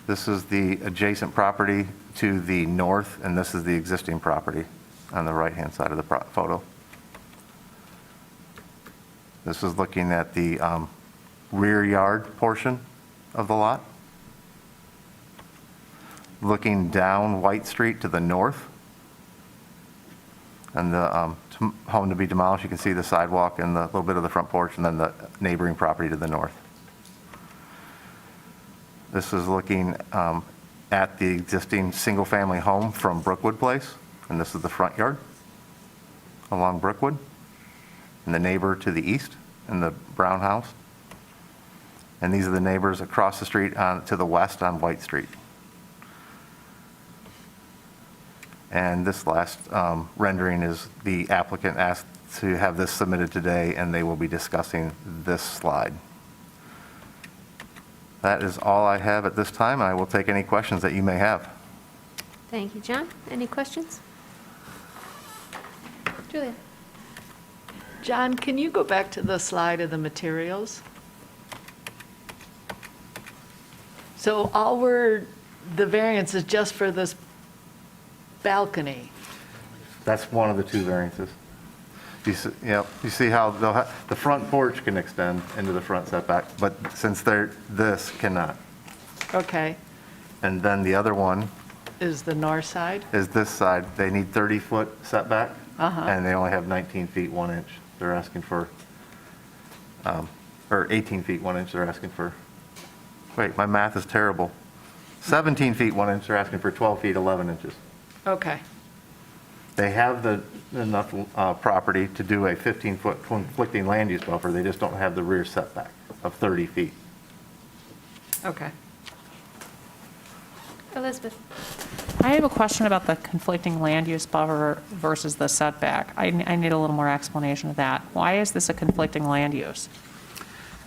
This is the adjacent property to the north, and this is the existing property on the right-hand side of the photo. This is looking at the rear yard portion of the lot. Looking down White Street to the north. And the home to be demolished, you can see the sidewalk and the little bit of the front porch, and then the neighboring property to the north. This is looking at the existing single-family home from Brookwood Place, and this is the front yard along Brookwood, and the neighbor to the east in the brown house. And these are the neighbors across the street to the west on White Street. And this last rendering is the applicant asked to have this submitted today, and they will be discussing this slide. That is all I have at this time. I will take any questions that you may have. Thank you, John. Any questions? Julia? John, can you go back to the slide of the materials? So the variance is just for this balcony? That's one of the two variances. You see how the front porch can extend into the front setback, but since this cannot. Okay. And then the other one Is the north side? is this side. They need 30-foot setback, and they only have 19 feet 1 inch. They're asking for, or 18 feet 1 inch. They're asking for. Wait, my math is terrible. 17 feet 1 inch. They're asking for 12 feet 11 inches. Okay. They have enough property to do a 15-foot conflicting land use buffer. They just don't have the rear setback of 30 feet. Okay. Elizabeth? I have a question about the conflicting land use buffer versus the setback. I need a little more explanation of that. Why is this a conflicting land use?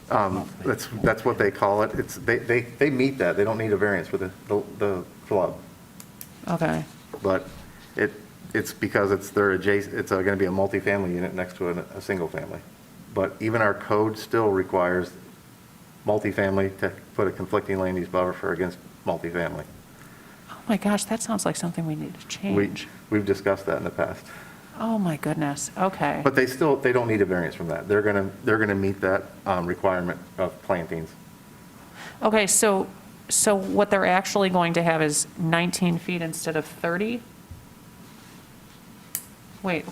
That's what they call it. They meet that. They don't need a variance with the flub. Okay, But it's because they're adjacent, it's going to be a multifamily unit next to a single family. But even our code still requires multifamily to put a conflicting land use buffer against multifamily. oh my gosh, that sounds like something we need to change. We've discussed that in the past. Oh my goodness, okay. But they don't need a variance from that. They're going to meet that requirement of plantings. Okay, so what they're actually going to have is 19 feet instead of 30? Wait.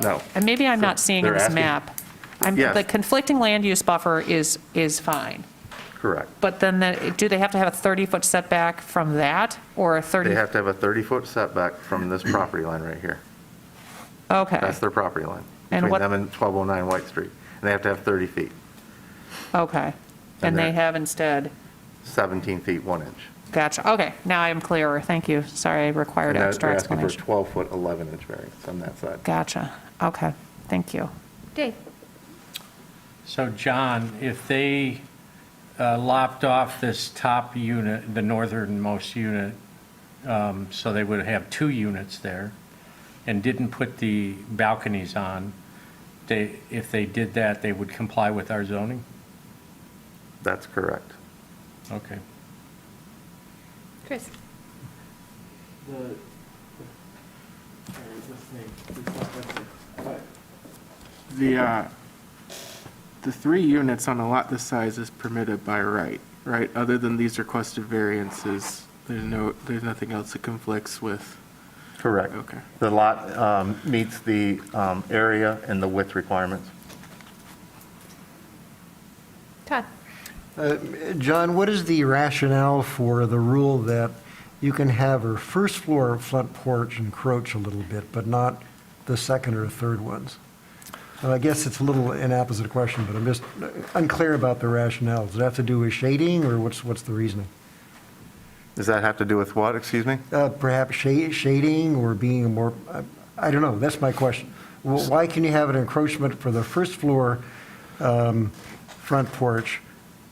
No. And maybe I'm not seeing in They're this asking- map. Yes. The conflicting land use buffer is fine. Correct. But then, do they have to have a 30-foot setback from that, or a 30? They have to have a 30-foot setback from this property line right here. Okay, That's their property line, And between what- them and 1209 White Street. And they have to have 30 feet, okay. And And they they're- have instead, 17 feet 1 inch. gotcha, okay, now I'm clearer, thank you. Sorry, I required And extra they're asking for a explanation. 12-foot 11-inch variance on that side. Gotcha, okay, thank you. Dave? So John, if they lopped off this top unit, the northernmost unit, so they would have 2 units there, and didn't put the balconies on, if they did that, they would comply with our zoning? That's correct. Okay. Chris? The 3 units on a lot this size is permitted by right? Other than these requested variances, there's nothing else that conflicts with? Correct. Okay. The lot meets the area and the width requirements. Todd? John, what is the rationale for the rule that you can have a first floor front porch encroach a little bit, but not the second or third ones? I guess it's a little an opposite question, but I'm just unclear about the rationale. Does it have to do with shading, or what's the reasoning? Does that have to do with what, excuse me? Perhaps shading or being a more, I don't know, that's my question. Why can you have an encroachment for the first floor front porch,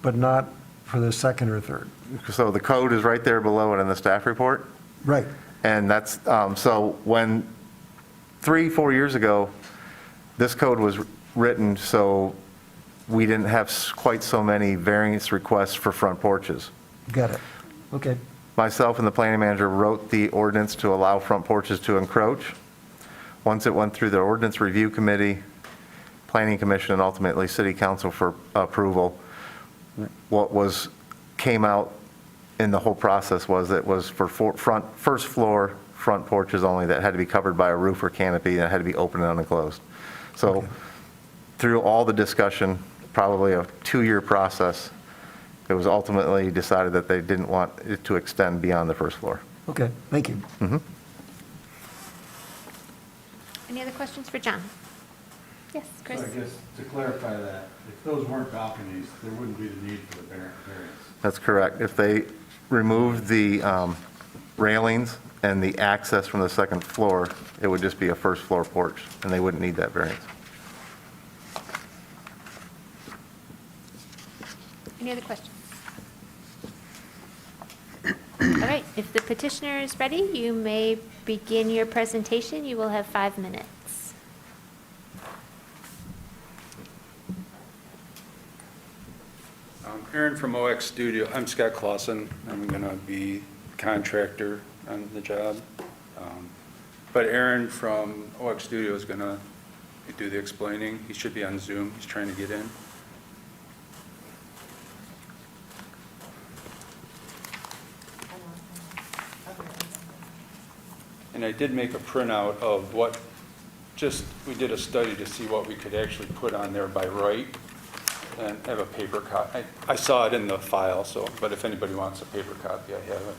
but not for the second or third? So the code is right there below it in the staff report. Right. And that's, so when 3-4 years ago, this code was written so we didn't have quite so many variance requests for front porches. Got it. Okay. Myself and the planning manager wrote the ordinance to allow front porches to encroach. Once it went through the ordinance review committee, planning commission, and ultimately city council for approval, what came out in the whole process was it was for first floor front porches only that had to be covered by a roof or canopy, and it had to be open and unenclosed. So Okay. through all the discussion, probably a 2-year process, it was ultimately decided that they didn't want it to extend beyond the first floor. Okay, thank you. Any other questions for John? Yes, Chris? So I guess to clarify that, if those weren't balconies, there wouldn't be the need for the variance. That's correct. If they removed the railings and the access from the second floor, it would just be a first floor porch, and they wouldn't need that variance. Any other questions? All right, if the petitioner is ready, you may begin your presentation. You will have 5 minutes. Aaron from OX Studio. I'm Scott Clausen. I'm going to be contractor on the job. But Aaron from OX Studio is going to do the explaining. He should be on Zoom. He's trying to get in. And I did make a printout of what, we did a study to see what we could actually put on there by right, and have a paper copy. I saw it in the file, but if anybody wants a paper copy, I have it.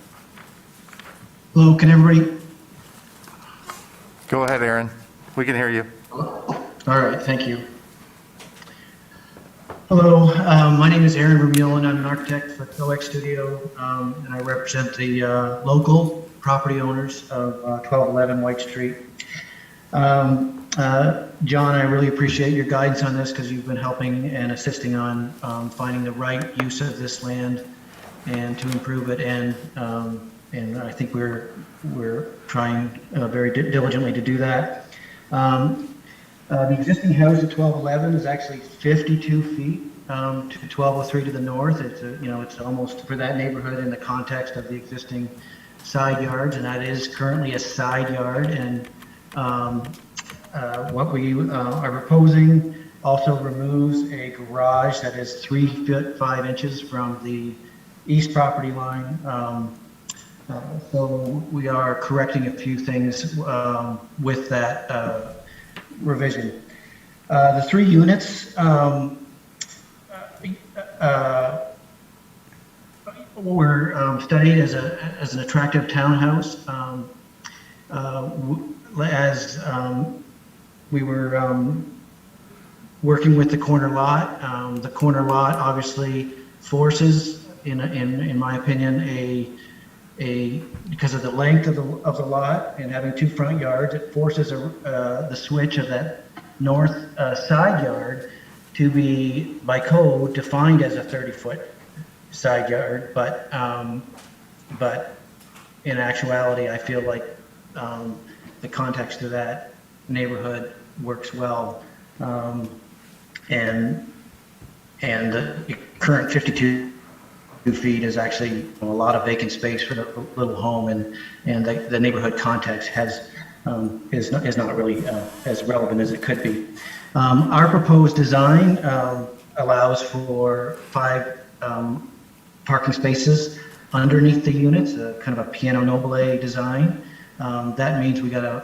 Hello, can everybody? Go ahead, Aaron. We can hear you. All right, thank you. Hello, my name is Aaron Vermeulen. I'm an architect for OX Studio, and I represent the local property owners of 1211 White Street. John, I really appreciate your guidance on this because you've been helping and assisting on finding the right use of this land and to improve it. And I think we're trying very diligently to do that. The existing house at 1211 is actually 52 feet to 1203 to the north. It's it's almost for that neighborhood in the context of the existing side yards, and that is currently a side yard. And what we are proposing also removes a garage that is 3 feet 5 inches from the east property line. So we are correcting a few things with that revision. The 3 units were studied as an attractive townhouse. As we were working with the corner lot obviously forces, in my opinion, because of the length of the lot and having 2 front yards, it forces the switch of that north side yard to be, by code, defined as a 30-foot side yard. But in actuality, I feel like the context of that neighborhood works well, and the current 52 feet is actually a lot of vacant space for the little home, and the neighborhood context is not really as relevant as it could be. Our proposed design allows for 5 parking spaces underneath the units, kind of a piano nobile design. That means we got a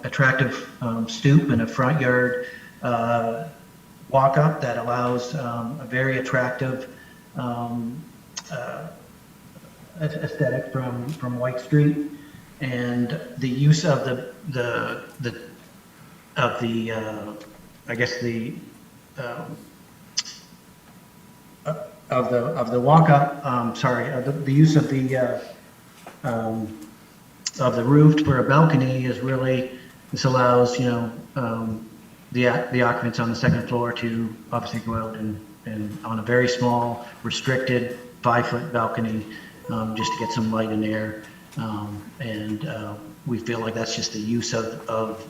attractive stoop and a front yard walk up that allows a very attractive aesthetic from White Street, and the use of the walk up. The use of the roof for a balcony is really, this allows the occupants on the second floor to obviously go out and on a very small restricted 5-foot balcony, just to get some light and air, and we feel like that's just a use of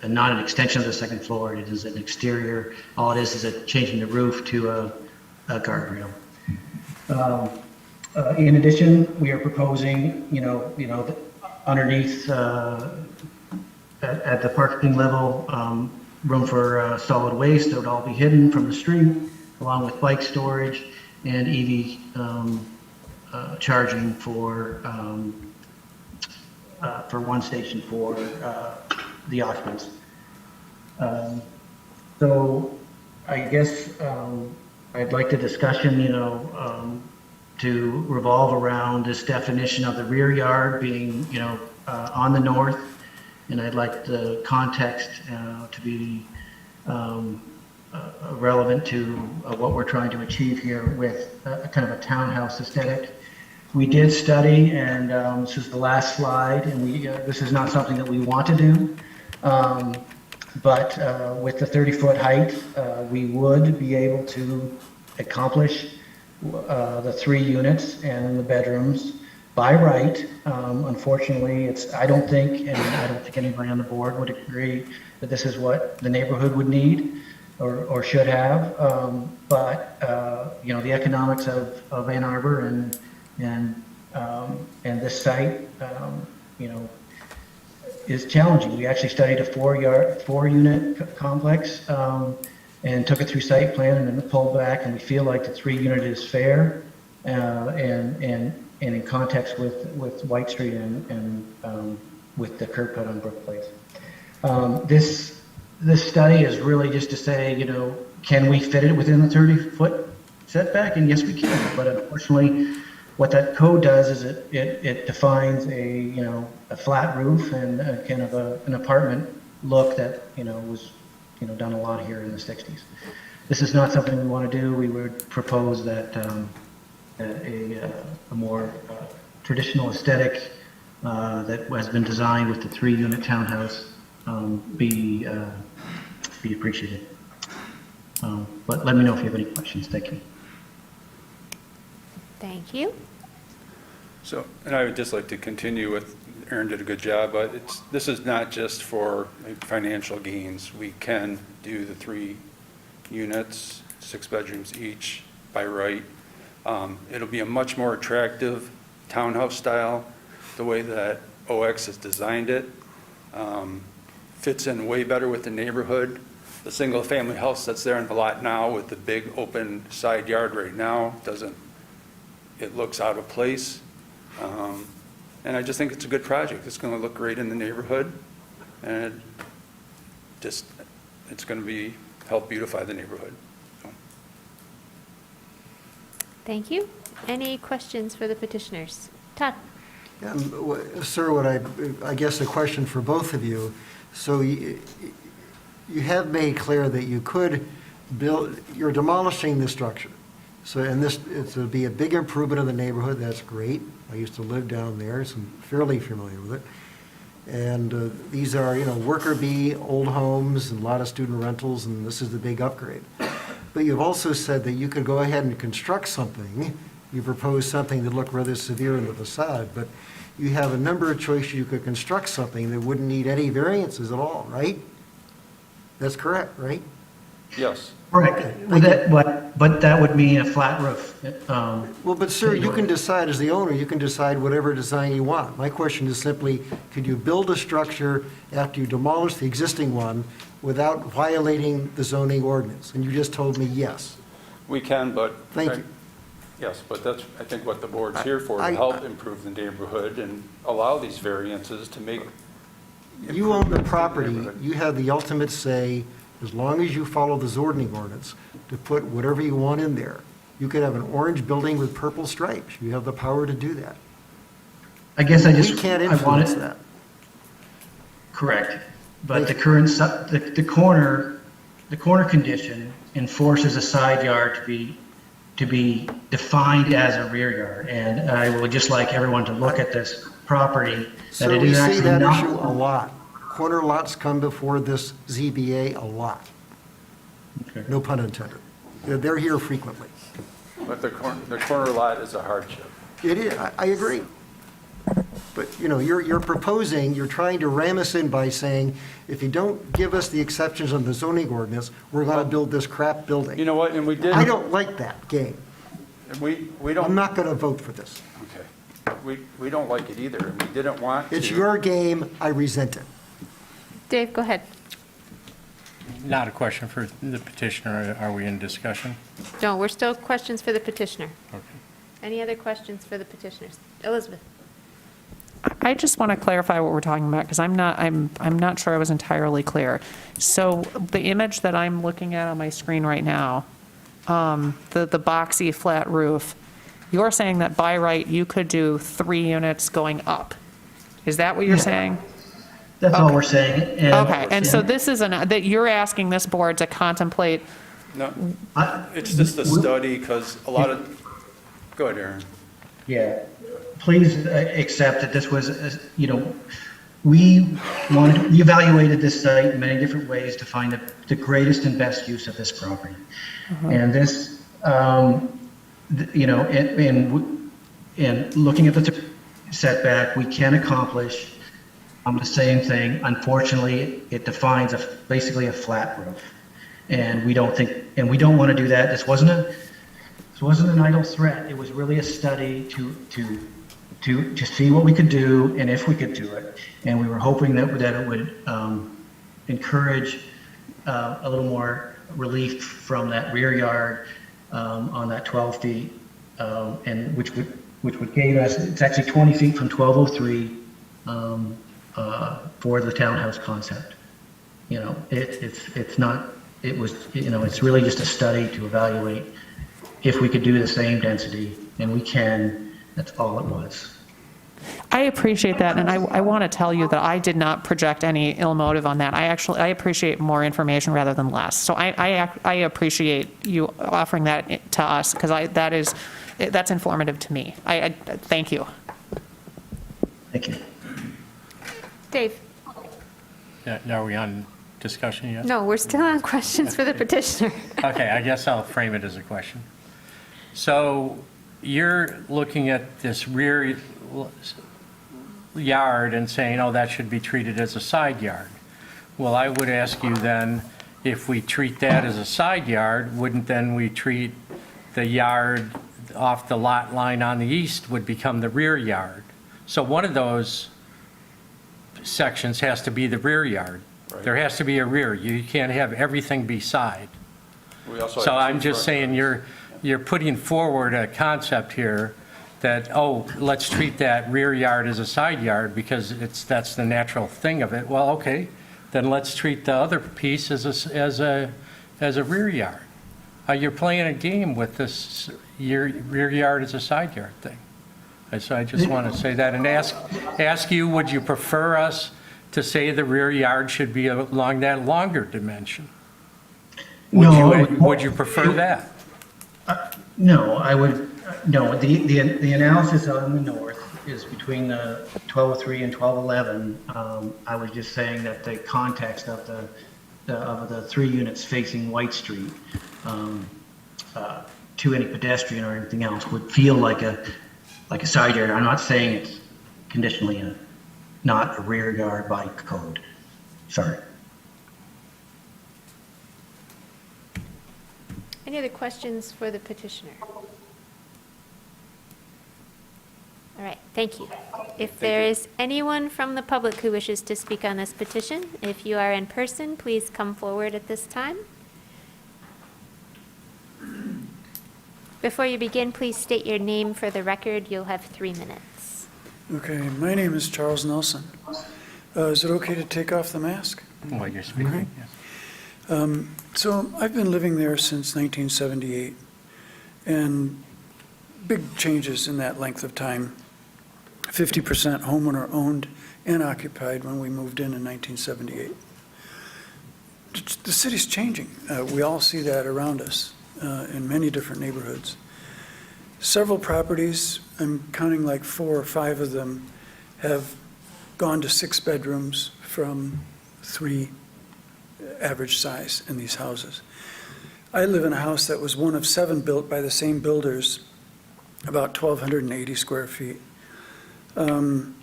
and not an extension of the second floor. It is an exterior. All it is changing the roof to a guardrail. In addition, we are proposing, underneath at the parking level, room for solid waste that would all be hidden from the street, along with bike storage and EV charging for one station for the occupants. So I guess I'd like the discussion, to revolve around this definition of the rear yard being, on the north, and I'd like the context to be relevant to what we're trying to achieve here with kind of a townhouse aesthetic. We did study, and this is the last slide, and this is not something that we want to do, but with the 30-foot height, we would be able to accomplish the 3 units and the bedrooms by right. Unfortunately, I don't think anybody on the board would agree that this is what the neighborhood would need or should have. But the economics of Ann Arbor and this site, is challenging. We actually studied a 4-unit complex and took it through site plan and then pulled back, and we feel like the 3-unit is fair and in context with White Street and with the curb cut on Brook Place. This study is really just to say, can we fit it within the 30-foot setback? And yes, we can. But unfortunately, what that code does is it defines a flat roof and kind of an apartment look that was done a lot here in the 60s. This is not something we want to do. We would propose that a more traditional aesthetic that has been designed with the 3-unit townhouse be appreciated. But let me know if you have any questions. Thank you. Thank you. So, and I would just like to continue with, Aaron did a good job, but this is not just for financial gains. We can do the 3 units, 6 bedrooms each by right. It'll be a much more attractive townhouse style, the way that OX has designed it. Fits in way better with the neighborhood. The single-family house that's there in the lot now with the big open side yard right now it looks out of place. And I just think it's a good project. It's going to look great in the neighborhood, and it's going to help beautify the neighborhood. So. Thank you. Any questions for the petitioners? Todd? Yeah, sir, I guess a question for both of you. So you have made clear that you could build, you're demolishing the structure. So, and it'll be a big improvement in the neighborhood. That's great. I used to live down there, so I'm fairly familiar with it. And these are, worker bee, old homes, and a lot of student rentals, and this is the big upgrade. But you've also said that you could go ahead and construct something. You propose something that looked rather severe in the facade, but you have a number of choices. You could construct something that wouldn't need any variances at all, right? That's correct, right? Yes. Correct. But that would mean a flat roof. Well, but sir, you can decide as the owner, you can decide whatever design you want. My question is simply, could you build a structure after you demolish the existing one without violating the zoning ordinance? And you just told me yes. We can, but... Thank you. Yes, but that's, I think, what the board's here for, to help improve the neighborhood and allow these variances to make... You own the property, neighborhood. you have the ultimate say, as long as you follow the zoning ordinance, to put whatever you want in there. You could have an orange building with purple stripes. You have the power to do that. I guess I We can't influence that. Correct. But the current, the corner condition enforces a side yard to be defined as a rear yard. And I would just like everyone to look at this property, that So it we is see actually that issue not. a lot. Corner lots come before this ZBA a lot. Okay. No pun intended. They're here frequently. But the corner lot is a hardship. It is, I agree. But, you're proposing, you're trying to ram us in by saying, if you don't give us the exceptions on the zoning ordinance, we're going to build this crap building. You know what, and we did... I don't like that game. We don't... I'm not going to vote for this. Okay. We don't like it either, and we didn't want to... It's your game, I resent it. Dave, go ahead. Not a question for the petitioner. Are we in discussion? No, we're still questions for the petitioner. Okay. Any other questions for the petitioners? Elizabeth? I just want to clarify what we're talking about, because I'm not sure I was entirely clear. So the image that I'm looking at on my screen right now, the boxy flat roof, you're saying that by right, you could do 3 units going up. Is that what you're saying? That's all we're saying. Okay, and so this is that you're asking this board to contemplate. No, it's just a study, because a lot of... Go ahead, Aaron. Yeah, please accept that this was, we evaluated this site in many different ways to find the greatest and best use of this property. And this, in looking at the setback, we can accomplish the same thing. Unfortunately, it defines basically a flat roof. And we don't want to do that. This wasn't an idle threat. It was really a study to see what we could do and if we could do it. And we were hoping that it would encourage a little more relief from that rear yard on that 12 feet, and which would gain us, it's actually 20 feet from 1203 for the townhouse concept. It's really just a study to evaluate if we could do the same density, and we can. That's all it was. I appreciate that, and I want to tell you that I did not project any ill motive on that. I appreciate more information rather than less. So I appreciate you offering that to us, because that's informative to me. I thank you. Thank you. Dave? Are we on discussion yet? No, we're still on questions for the petitioner. Okay, I guess I'll frame it as a question. So you're looking at this rear yard and saying, oh, that should be treated as a side yard. Well, I would ask you then, if we treat that as a side yard, wouldn't then we treat the yard off the lot line on the east would become the rear yard? So one of those sections has to be the rear yard. Right. There has to be a rear. You can't have everything be side. We also So have I'm two just front saying, yards. you're putting forward a concept here that, oh, let's treat that rear yard as a side yard because that's the natural thing of it. Well, okay, then let's treat the other piece as a rear yard. You're playing a game with this rear yard as a side yard thing. So I just want to say that and ask you, would you prefer us to say the rear yard should be along that longer dimension? Would you prefer that? No, I would, no, the analysis on the north is between the 1203 and 1211. I was just saying that the context of the 3 units facing White Street to any pedestrian or anything else would feel like a side yard. I'm not saying it's conditionally not a rear yard by code. Sorry. Any other questions for the petitioner? All right, thank you. If there is anyone from the public who wishes to speak on this petition, if you are in person, please come forward at this time. Before you begin, please state your name for the record. You'll have 3 minutes. Okay, my name is Charles Nelson. Is it okay to take off the mask? While you're speaking, yes. So I've been living there since 1978, and big changes in that length of time. 50% homeowner owned and occupied when we moved in 1978. The city's changing. We all see that around us in many different neighborhoods. Several properties, I'm counting like 4 or 5 of them, have gone to 6 bedrooms from 3 average size in these houses. I live in a house that was one of 7 built by the same builders, about 1,280 square feet. And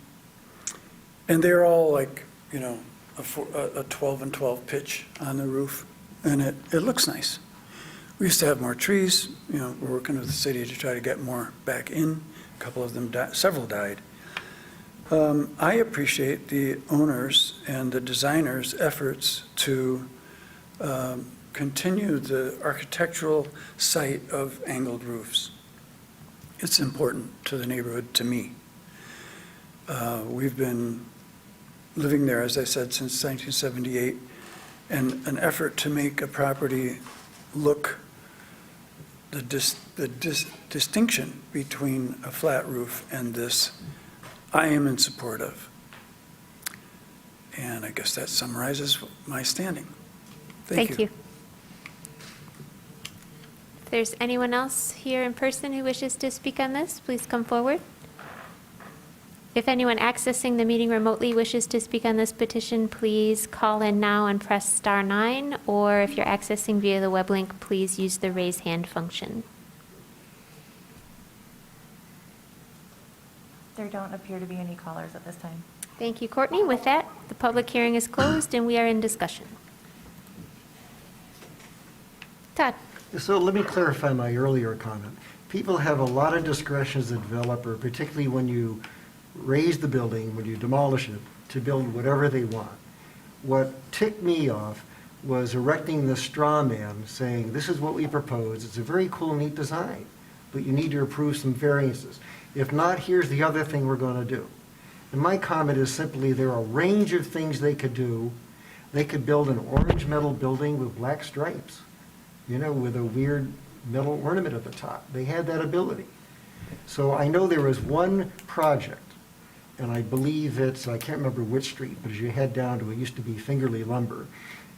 they're all like, you know, a 12 and 12 pitch on the roof, and it looks nice. We used to have more trees. You know, we're working with the city to try to get more back in. A couple of them died, several died. I appreciate the owners and the designers' efforts to continue the architectural site of angled roofs. It's important to the neighborhood, to me. We've been living there, as I said, since 1978, and an effort to make a property look the distinction between a flat roof and this, I am in support of. And I guess that summarizes my standing. Thank you. If there's anyone else here in person who wishes to speak on this, please come forward. If anyone accessing the meeting remotely wishes to speak on this petition, please call in now and press *9, or if you're accessing via the web link, please use the raise hand function. There don't appear to be any callers at this time. Thank you, Courtney. With that, the public hearing is closed and we are in discussion. Todd. So let me clarify my earlier comment. People have a lot of discretion as a developer, particularly when you raise the building, when you demolish it, to build whatever they want. What ticked me off was erecting the straw man saying, this is what we propose. It's a very cool, neat design, but you need to approve some variances. If not, here's the other thing we're going to do. And my comment is simply there are a range of things they could do. They could build an orange metal building with black stripes, you know, with a weird metal ornament at the top. They had that ability. So I know there was one project, and I believe it's, I can't remember which street, but as you head down to, it used to be Fingerly Lumber,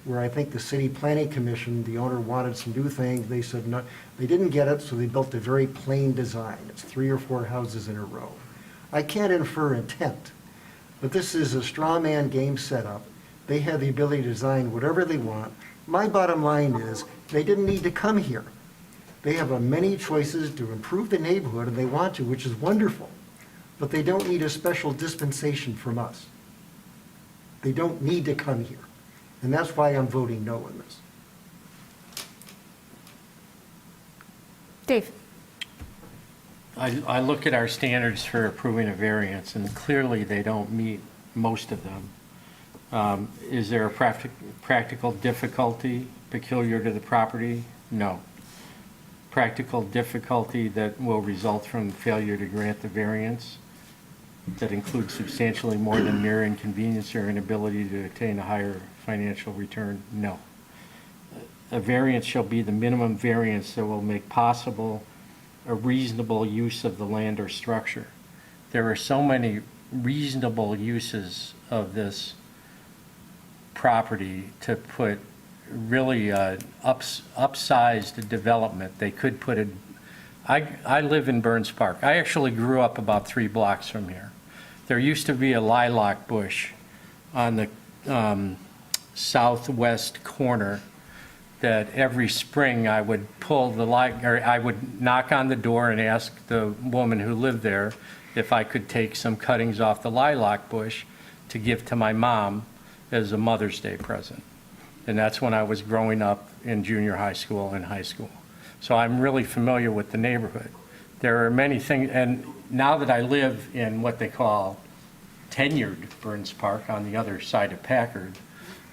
where I think the City Planning Commission, the owner wanted some new things. They said no, they didn't get it, so they built a very plain design. It's 3 or 4 houses in a row. I can't infer intent. But this is a straw man game setup. They have the ability to design whatever they want. My bottom line is, they didn't need to come here. They have many choices to improve the neighborhood, and they want to, which is wonderful. But they don't need a special dispensation from us. They don't need to come here. And that's why I'm voting no on this. Dave? I look at our standards for approving a variance, and clearly they don't meet most of them. Is there a practical difficulty peculiar to the property? No. Practical difficulty that will result from failure to grant the variance that includes substantially more than mere inconvenience or inability to attain a higher financial return? No. A variance shall be the minimum variance that will make possible a reasonable use of the land or structure. There are so many reasonable uses of this property to put really upsized development. They could put it, I live in Burns Park. I actually grew up about 3 blocks from here. There used to be a lilac bush on the southwest corner that every spring I would pull I would knock on the door and ask the woman who lived there if I could take some cuttings off the lilac bush to give to my mom as a Mother's Day present. And that's when I was growing up in junior high school and high school. So I'm really familiar with the neighborhood. There are many things, and now that I live in what they call tenured Burns Park on the other side of Packard,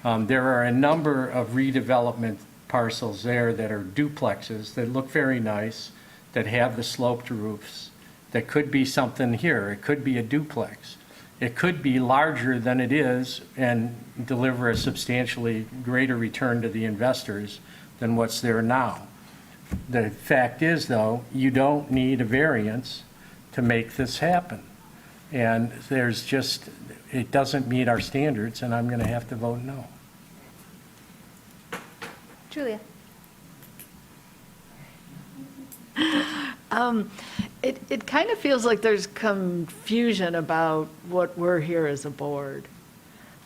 there are a number of redevelopment parcels there that are duplexes that look very nice, that have the sloped roofs, that could be something here. It could be a duplex. It could be larger than it is and deliver a substantially greater return to the investors than what's there now. The fact is, though, you don't need a variance to make this happen. And there's just, it doesn't meet our standards, and I'm going to have to vote no. Julia? It kind of feels like there's confusion about what we're here as a board.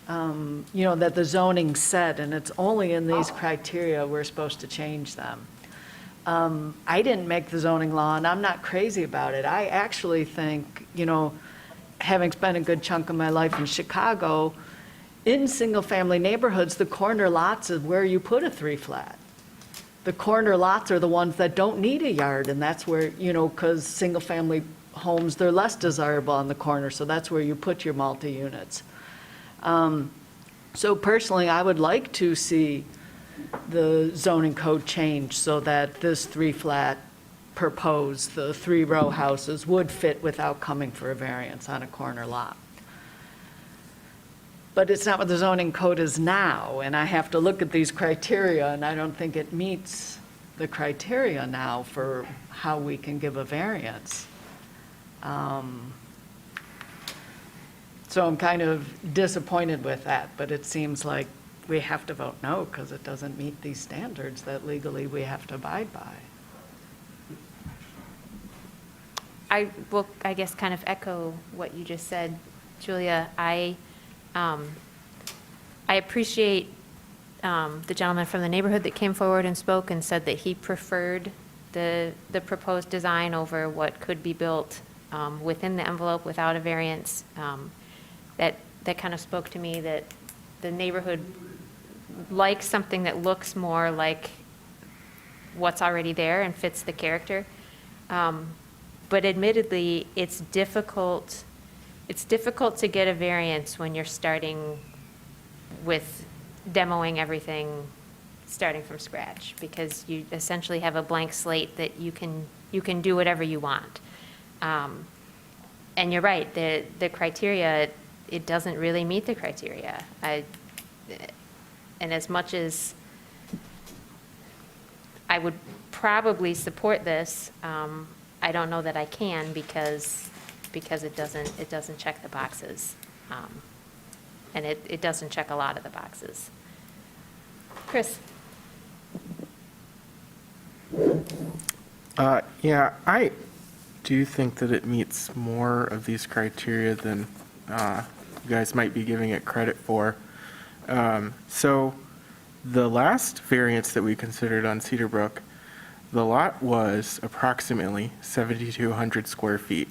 That the zoning said, and it's only in these criteria we're supposed to change them. I didn't make the zoning law, and I'm not crazy about it. I actually think, having spent a good chunk of my life in Chicago, in single-family neighborhoods, the corner lots is where you put a 3-flat. The corner lots are the ones that don't need a yard, and that's where, because single-family homes, they're less desirable on the corner, so that's where you put your multi-units. So personally, I would like to see the zoning code change so that this 3-flat proposed, the 3-row houses would fit without coming for a variance on a corner lot. But it's not what the zoning code is now, and I have to look at these criteria, and I don't think it meets the criteria now for how we can give a variance. So I'm kind of disappointed with that, but it seems like we have to vote no because it doesn't meet these standards that legally we have to abide by. I will, I guess, kind of echo what you just said, Julia. I appreciate the gentleman from the neighborhood that came forward and spoke and said that he preferred the proposed design over what could be built within the envelope without a variance. That kind of spoke to me that the neighborhood likes something that looks more like what's already there and fits the character. But admittedly, it's difficult to get a variance when you're starting with demoing everything, starting from scratch, because you essentially have a blank slate that you can do whatever you want. And you're right, the criteria, it doesn't really meet the criteria. And as much as I would probably support this, I don't know that I can because it doesn't check the boxes. And it doesn't check a lot of the boxes. Chris? Yeah, I do think that it meets more of these criteria than you guys might be giving it credit for. So the last variance that we considered on Cedar Brook, the lot was approximately 7,200 square feet.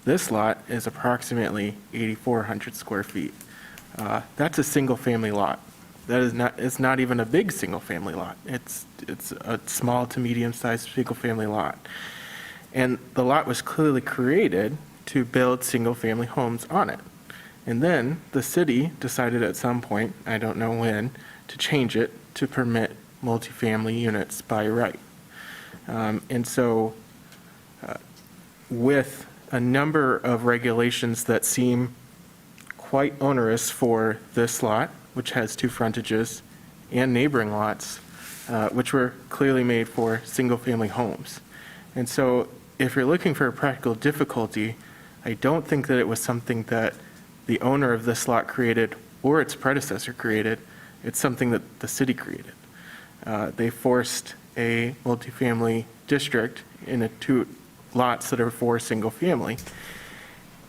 This lot is approximately 8,400 square feet. That's a single-family lot. That is not, it's not even a big single-family lot. It's a small to medium-sized single-family lot. And the lot was clearly created to build single-family homes on it. And then the city decided at some point, I don't know when, to change it to permit multifamily units by right. And so with a number of regulations that seem quite onerous for this lot, which has two frontages, and neighboring lots, which were clearly made for single-family homes. And so if you're looking for a practical difficulty, I don't think that it was something that the owner of this lot created or its predecessor created. It's something that the city created. They forced a multifamily district into two lots that are for single family.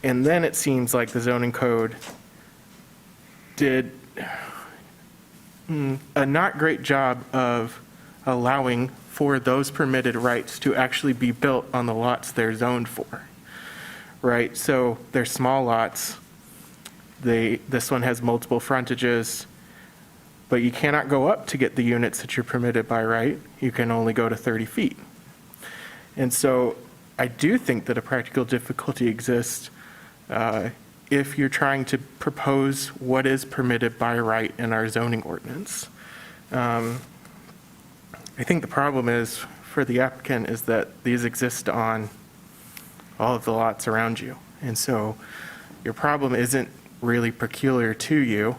And then it seems like the zoning code did a not great job of allowing for those permitted rights to actually be built on the lots they're zoned for, right? So they're small lots. This one has multiple frontages, but you cannot go up to get the units that you're permitted by right. You can only go to 30 feet. And so I do think that a practical difficulty exists if you're trying to propose what is permitted by right in our zoning ordinance. I think the problem is for the applicant is that these exist on all of the lots around you. And so your problem isn't really peculiar to you.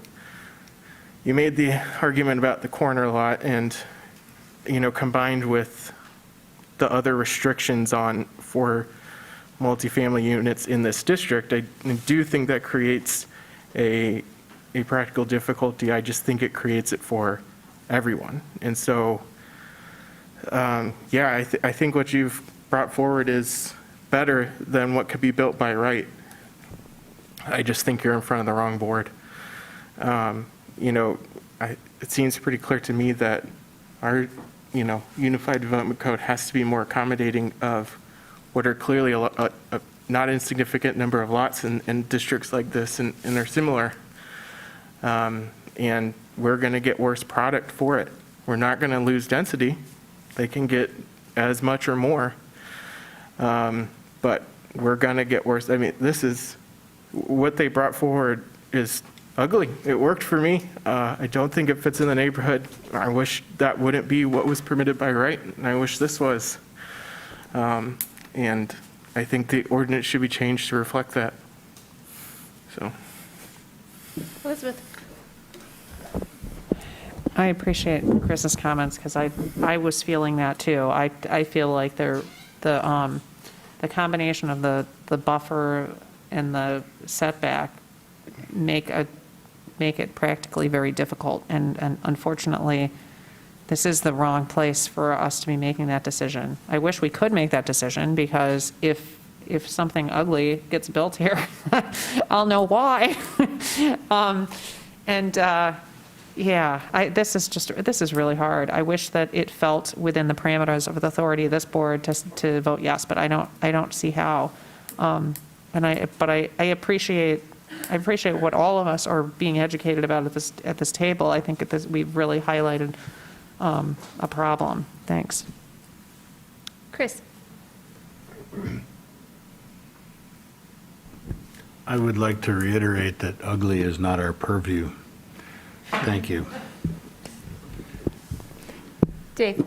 You made the argument about the corner lot and, combined with the other restrictions for multifamily units in this district, I do think that creates a practical difficulty. I just think it creates it for everyone. And so, I think what you've brought forward is better than what could be built by right. I just think you're in front of the wrong board. It seems pretty clear to me that our, Unified Development Code has to be more accommodating of what are clearly a not insignificant number of lots in districts like this and are similar. And we're going to get worse product for it. We're not going to lose density. They can get as much or more. But we're going to get worse. I mean, this is what they brought forward is ugly. It worked for me. I don't think it fits in the neighborhood. I wish that wouldn't be what was permitted by right, and I wish this was. And I think the ordinance should be changed to reflect that. So. Elizabeth? I appreciate Chris's comments because I was feeling that too. I feel like the combination of the buffer and the setback make it practically very difficult. And unfortunately, this is the wrong place for us to be making that decision. I wish we could make that decision because if something ugly gets built here, I'll know why. This is really hard. I wish that it felt within the parameters of the authority of this board to vote yes, but I don't see how. I appreciate what all of us are being educated about at this table. I think we've really highlighted a problem. Thanks. Chris? I would like to reiterate that ugly is not our purview. Thank you. Dave?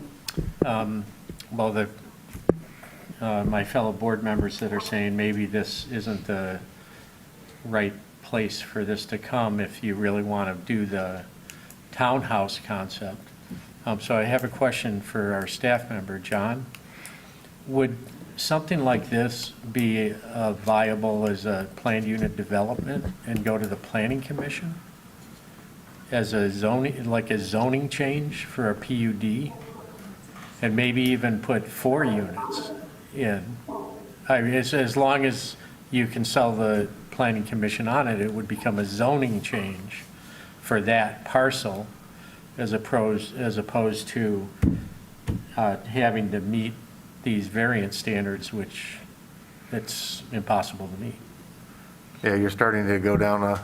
Well, my fellow board members that are saying maybe this isn't the right place for this to come if you really want to do the townhouse concept. So I have a question for our staff member, John. Would something like this be viable as a planned unit development and go to the planning commission as a zoning change for a PUD, and maybe even put 4 units in? I mean, as long as you can sell the planning commission on it, it would become a zoning change for that parcel as opposed to having to meet these variance standards, which it's impossible to meet. Yeah, you're starting to go down a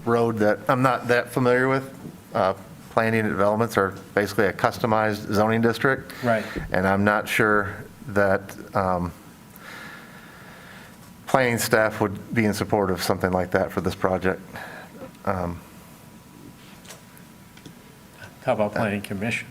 road that I'm not that familiar with. Planning and developments are basically a customized zoning district. Right. And I'm not sure that planning staff would be in support of something like that for this project. How about planning commission?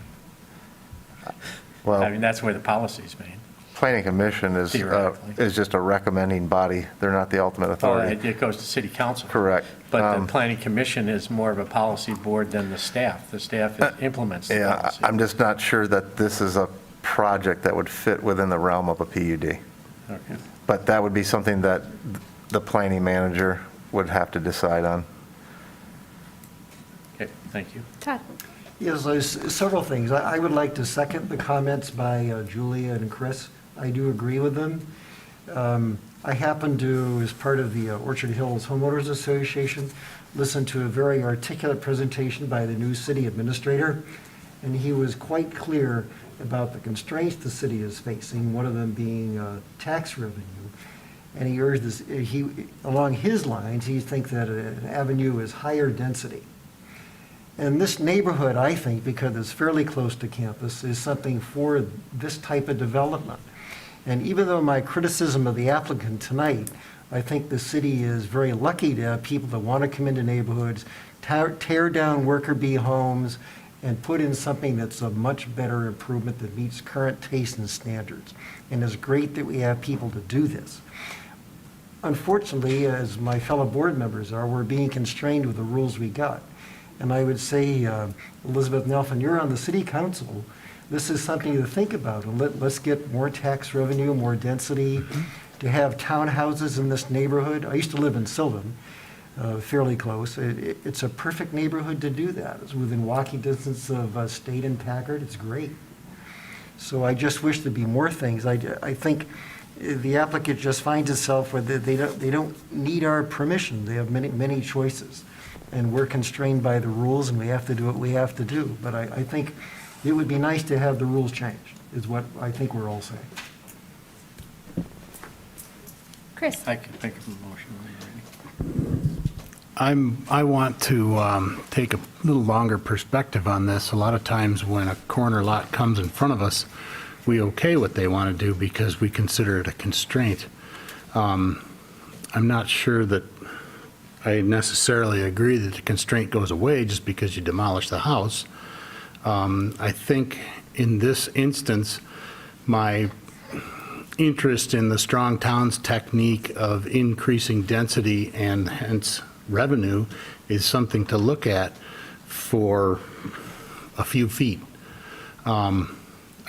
Well, I mean, that's where the policy's made. planning commission Theoretically. is just a recommending body. They're not the ultimate authority. It goes to city council. Correct. But the planning commission is more of a policy board than the staff. The staff implements the Yeah, policy. I'm just not sure that this is a project that would fit within the realm of a PUD. Okay. But that would be something that the planning manager would have to decide on. Okay, thank you. Todd? Yes, there's several things. I would like to second the comments by Julia and Chris. I do agree with them. I happen to, as part of the Orchard Hills Homeowners Association, listen to a very articulate presentation by the new city administrator, and he was quite clear about the constraints the city is facing, one of them being tax revenue. And he urged this, along his lines, he thinks that an avenue is higher density. And this neighborhood, I think, because it's fairly close to campus, is something for this type of development. And even though my criticism of the applicant tonight, I think the city is very lucky to have people that want to come into neighborhoods, tear down worker bee homes, and put in something that's a much better improvement that meets current tastes and standards. And it's great that we have people to do this. Unfortunately, as my fellow board members are, we're being constrained with the rules we got. And I would say, Elizabeth Nelson, you're on the city council. This is something to think about. And let's get more tax revenue, more density, to have townhouses in this neighborhood. I used to live in Sylvan, fairly close. It's a perfect neighborhood to do that. It's within walking distance of State and Packard. It's great. So I just wish there'd be more things. I think the applicant just finds itself where they don't need our permission. They have many choices. And we're constrained by the rules, and we have to do what we have to do. But I think it would be nice to have the rules changed, is what I think we're all saying. Chris? I can think of a motion when you're ready. I want to take a little longer perspective on this. A lot of times when a corner lot comes in front of us, we okay what they want to do because we consider it a constraint. I'm not sure that I necessarily agree that the constraint goes away just because you demolish the house. I think in this instance, my interest in the strong towns technique of increasing density and hence revenue is something to look at for a few feet. I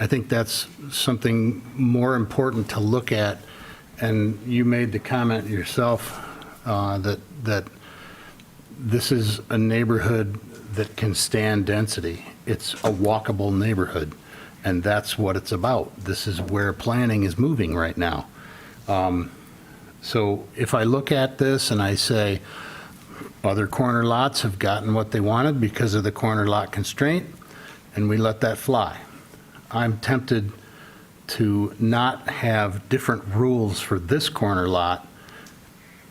think that's something more important to look at. And you made the comment yourself that this is a neighborhood that can stand density. It's a walkable neighborhood, and that's what it's about. This is where planning is moving right now. So if I look at this and I say, other corner lots have gotten what they wanted because of the corner lot constraint, and we let that fly. I'm tempted to not have different rules for this corner lot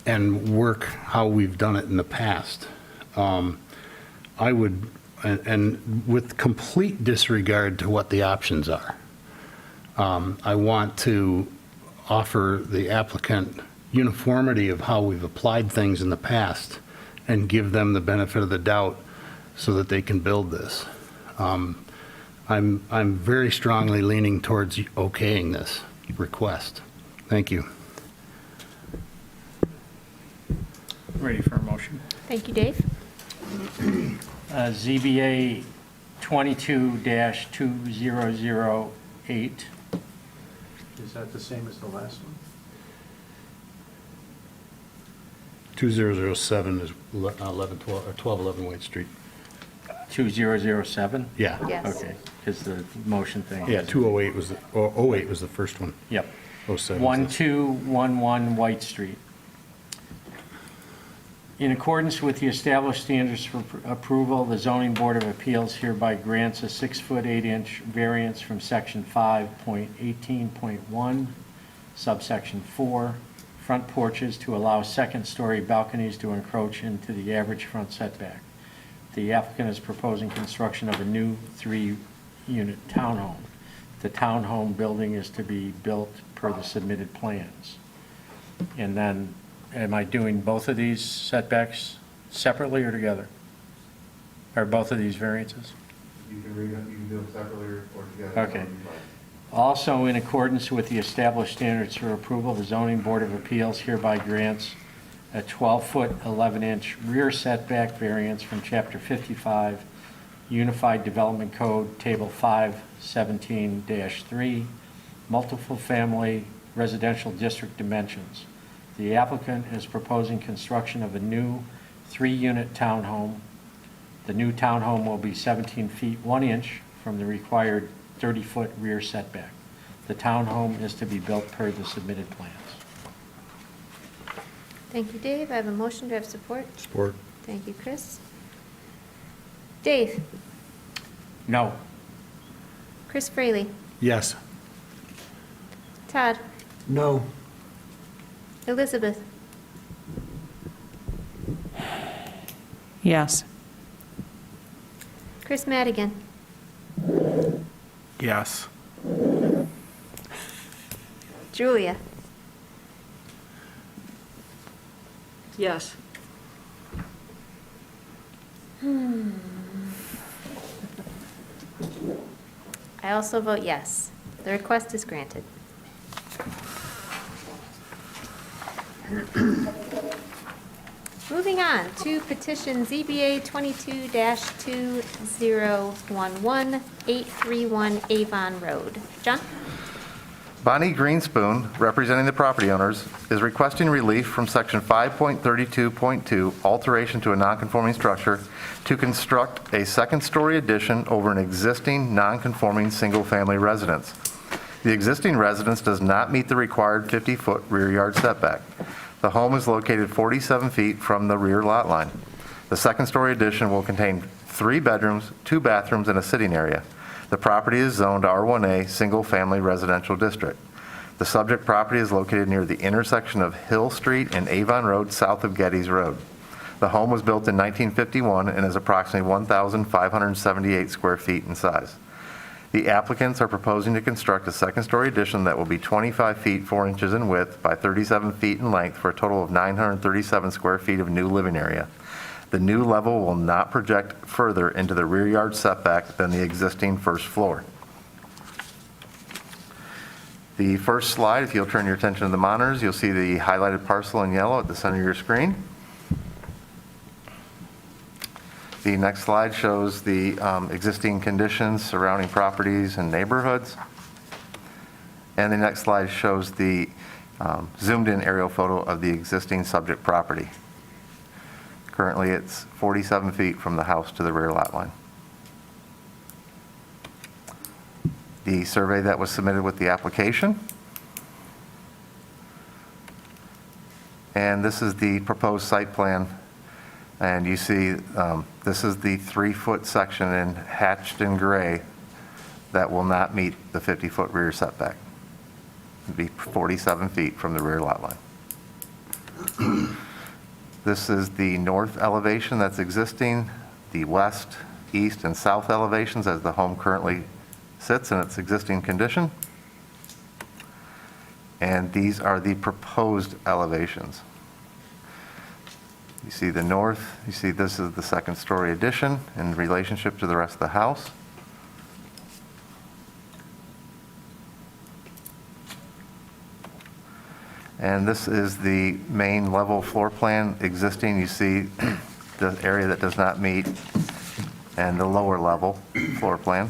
and work how we've done it in the past. I would, and with complete disregard to what the options are. I want to offer the applicant uniformity of how we've applied things in the past and give them the benefit of the doubt so that they can build this. I'm very strongly leaning towards okaying this request. Thank you. Ready for a motion? Thank you, Dave. ZBA 22-2008. Is that the same as the last one? 2007 is 1211 White Street. 2007? Yeah. Yes. Okay, because the motion thing. Yeah, is- 208 was, 08 was the first one. Yep. 07 was 1211 White Street. In accordance with the established standards for approval, the Zoning Board of Appeals hereby grants a 6-foot 8-inch variance from Section 5.18.1, Subsection 4, front porches to allow second-story balconies to encroach into the average front setback. The applicant is proposing construction of a new 3-unit townhome. The townhome building is to be built per the submitted plans. And then, am I doing both of these setbacks separately or together? Or both of these variances? You can read them, you can do them separately or together. Okay. Also, in accordance with the established standards for approval, the Zoning Board of Appeals hereby grants a 12-foot, 11-inch rear setback variance from Chapter 55, Unified Development Code, Table 517-3, multiple family residential district dimensions. The applicant is proposing construction of a new 3-unit townhome. The new townhome will be 17 feet 1 inch from the required 30-foot rear setback. The townhome is to be built per the submitted plans. Thank you, Dave. I have a motion. Do I have support? Support. Thank you, Chris. Dave? No. Chris Fraley? Yes. Todd? No. Elizabeth? Yes. Chris Madigan? Yes. Julia? Yes. I also vote yes. The request is granted. Moving on to petition ZBA 22-2011, 831 Avon Road. John? Bonnie Greenspoon, representing the property owners, is requesting relief from Section 5.32.2, alteration to a nonconforming structure, to construct a second-story addition over an existing nonconforming single-family residence. The existing residence does not meet the required 50-foot rear yard setback. The home is located 47 feet from the rear lot line. The second-story addition will contain 3 bedrooms, 2 bathrooms, and a sitting area. The property is zoned R1A Single Family Residential District. The subject property is located near the intersection of Hill Street and Avon Road south of Geddes Road. The home was built in 1951 and is approximately 1,578 square feet in size. The applicants are proposing to construct a second-story addition that will be 25 feet 4 inches in width by 37 feet in length for a total of 937 square feet of new living area. The new level will not project further into the rear yard setback than the existing first floor. The first slide, if you'll turn your attention to the monitors, you'll see the highlighted parcel in yellow at the center of your screen. The next slide shows the existing conditions surrounding properties and neighborhoods. And the next slide shows the zoomed-in aerial photo of the existing subject property. Currently, it's 47 feet from the house to the rear lot line. The survey that was submitted with the application. And this is the proposed site plan. And you see, this is the 3-foot section hatched in gray that will not meet the 50-foot rear setback. It'd be 47 feet from the rear lot line. This is the north elevation that's existing, the west, east, and south elevations as the home currently sits in its existing condition. And these are the proposed elevations. You see the north, you see this is the second-story addition in relationship to the rest of the house. And this is the main level floor plan existing. You see the area that does not meet and the lower level floor plan.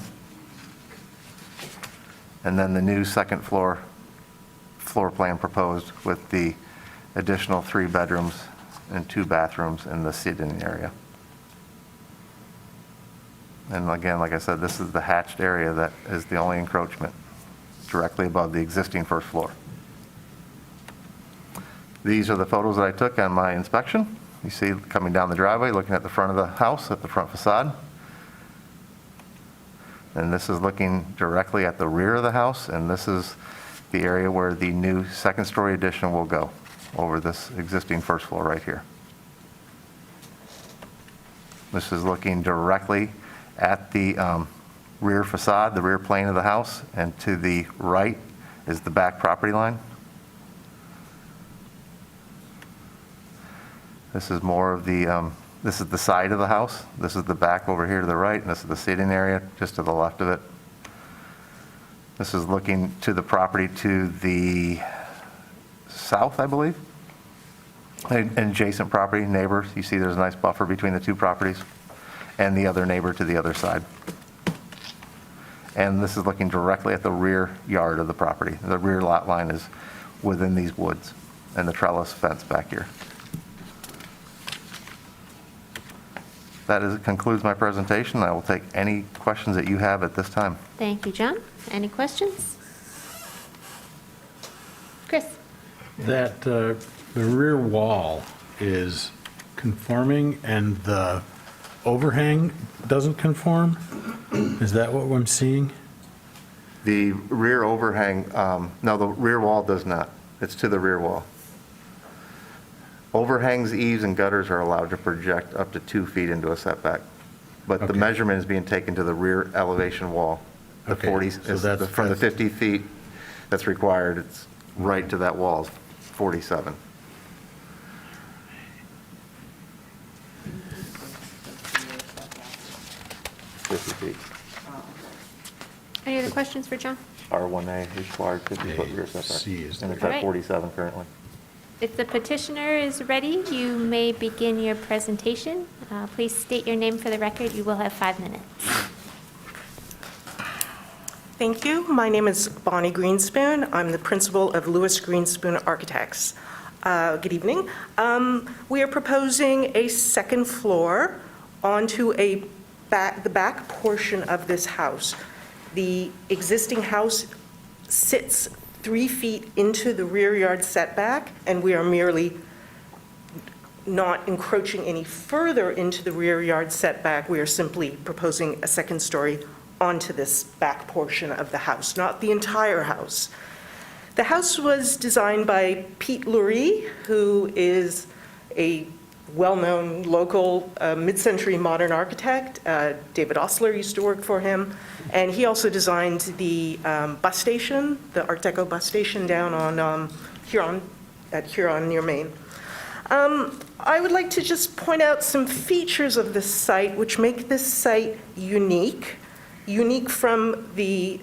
And then the new second floor plan proposed with the additional 3 bedrooms and 2 bathrooms in the sit-in area. And again, like I said, this is the hatched area that is the only encroachment directly above the existing first floor. These are the photos that I took on my inspection. you see coming down the driveway, looking at the front of the house, at the front facade. And this is looking directly at the rear of the house, and this is the area where the new second-story addition will go, over this existing first floor right here. This is looking directly at the rear facade, the rear plane of the house, and to the right is the back property line. This is more of the, this is the side of the house. This is the back over here to the right, and this is the sitting area just to the left of it. This is looking to the property to the south, I believe. An adjacent property, neighbors. You see there's a nice buffer between the two properties and the other neighbor to the other side. And this is looking directly at the rear yard of the property. The rear lot line is within these woods and the trellis fence back here. That concludes my presentation. I will take any questions that you have at this time. Thank you, John. Any questions? Chris? That the rear wall is conforming and the overhang doesn't conform? Is that what I'm seeing? The rear overhang, no, the rear wall does not. It's to the rear wall. Overhangs, eaves, and gutters are allowed to project up to 2 feet into a setback. But the Okay. measurement is being taken to the rear elevation wall. The Okay, 40, so that's- from the 50 feet that's required, it's right to that wall, is 47. feet. Any other questions for John? R1A required 50-foot rear setback. C is And it's All at right. 47 currently. If the petitioner is ready, you may begin your presentation. Please state your name for the record. You will have 5 minutes. Thank you. My name is Bonnie Greenspoon. I'm the principal of Lewis Greenspoon Architects. Good evening. We are proposing a second floor onto the back portion of this house. The existing house sits 3 feet into the rear yard setback, and we are merely not encroaching any further into the rear yard setback. We are simply proposing a second story onto this back portion of the house, not the entire house. The house was designed by Pete Lurie, who is a well-known local mid-century modern architect. David Osler used to work for him. And he also designed the bus station, the Art Deco bus station down on Huron, at Huron near Maine. I would like to just point out some features of this site which make this site unique from the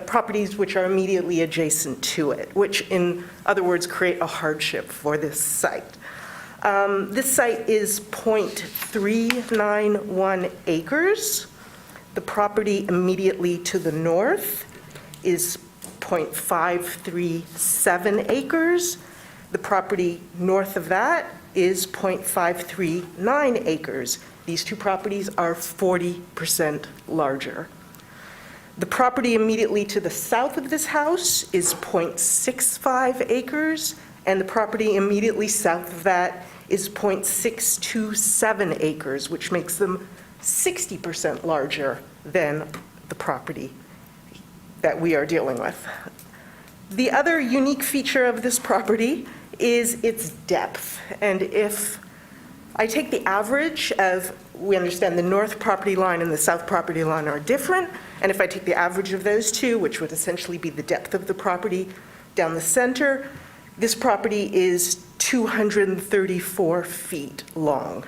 properties which are immediately adjacent to it, which in other words create a hardship for this site. This site is 0.391 acres. The property immediately to the north is 0.537 acres. The property north of that is 0.539 acres. These two properties are 40% larger. The property immediately to the south of this house is 0.65 acres, and the property immediately south of that is 0.627 acres, which makes them 60% larger than the property that we are dealing with. The other unique feature of this property is its depth. And if I take the average of, we understand the north property line and the south property line are different, and if I take the average of those two, which would essentially be the depth of the property down the center, this property is 234 feet long.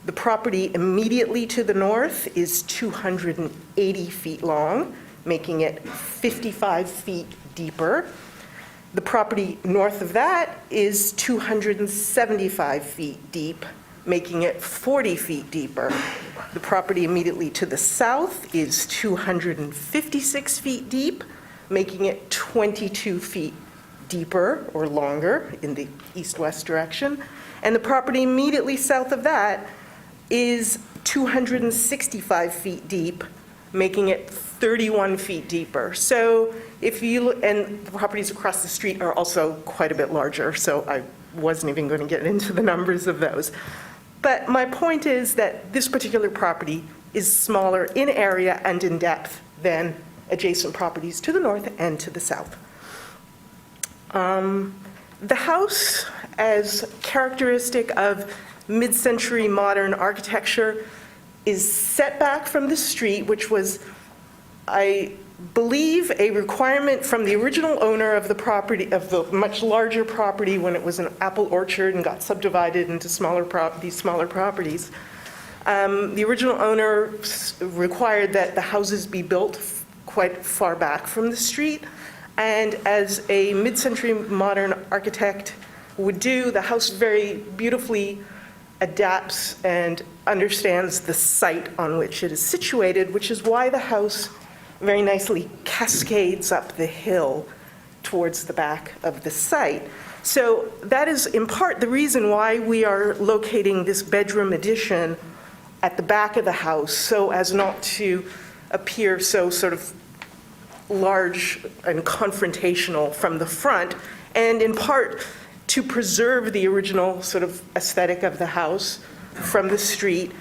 The property immediately to the north is 280 feet long, making it 55 feet deeper. The property north of that is 275 feet deep, making it 40 feet deeper. The property immediately to the south is 256 feet deep, making it 22 feet deeper or longer in the east-west direction. And the property immediately south of that is 265 feet deep, making it 31 feet deeper. So if you, and the properties across the street are also quite a bit larger, so I wasn't even going to get into the numbers of those. But my point is that this particular property is smaller in area and in depth than adjacent properties to the north and to the south. The house, as characteristic of mid-century modern architecture, is set back from the street, which was, I believe, a requirement from the original owner of the property, of the much larger property when it was an apple orchard and got subdivided into these smaller properties. The original owner required that the houses be built quite far back from the street, and as a mid-century modern architect would do, the house very beautifully adapts and understands the site on which it is situated, which is why the house very nicely cascades up the hill towards the back of the site. So that is in part the reason why we are locating this bedroom addition at the back of the house, so as not to appear so sort of large and confrontational from the front, and in part to preserve the original sort of aesthetic of the house from the street.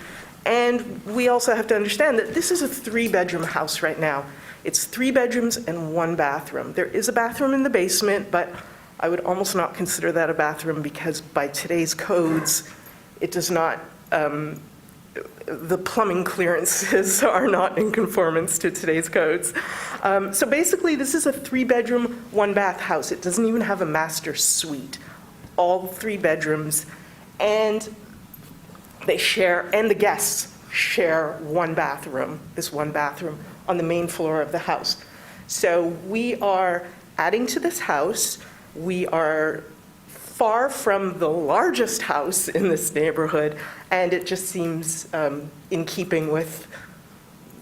And we also have to understand that this is a 3-bedroom house right now. It's 3 bedrooms and 1 bathroom. There is a bathroom in the basement, but I would almost not consider that a bathroom because by today's codes, it does not, the plumbing clearances are not in conformance to today's codes. So basically, this is a 3-bedroom, 1-bath house. It doesn't even have a master suite. All 3 bedrooms, and they share, and the guests share 1 bathroom, this 1 bathroom on the main floor of the house. So we are adding to this house. We are far from the largest house in this neighborhood, and it just seems in keeping with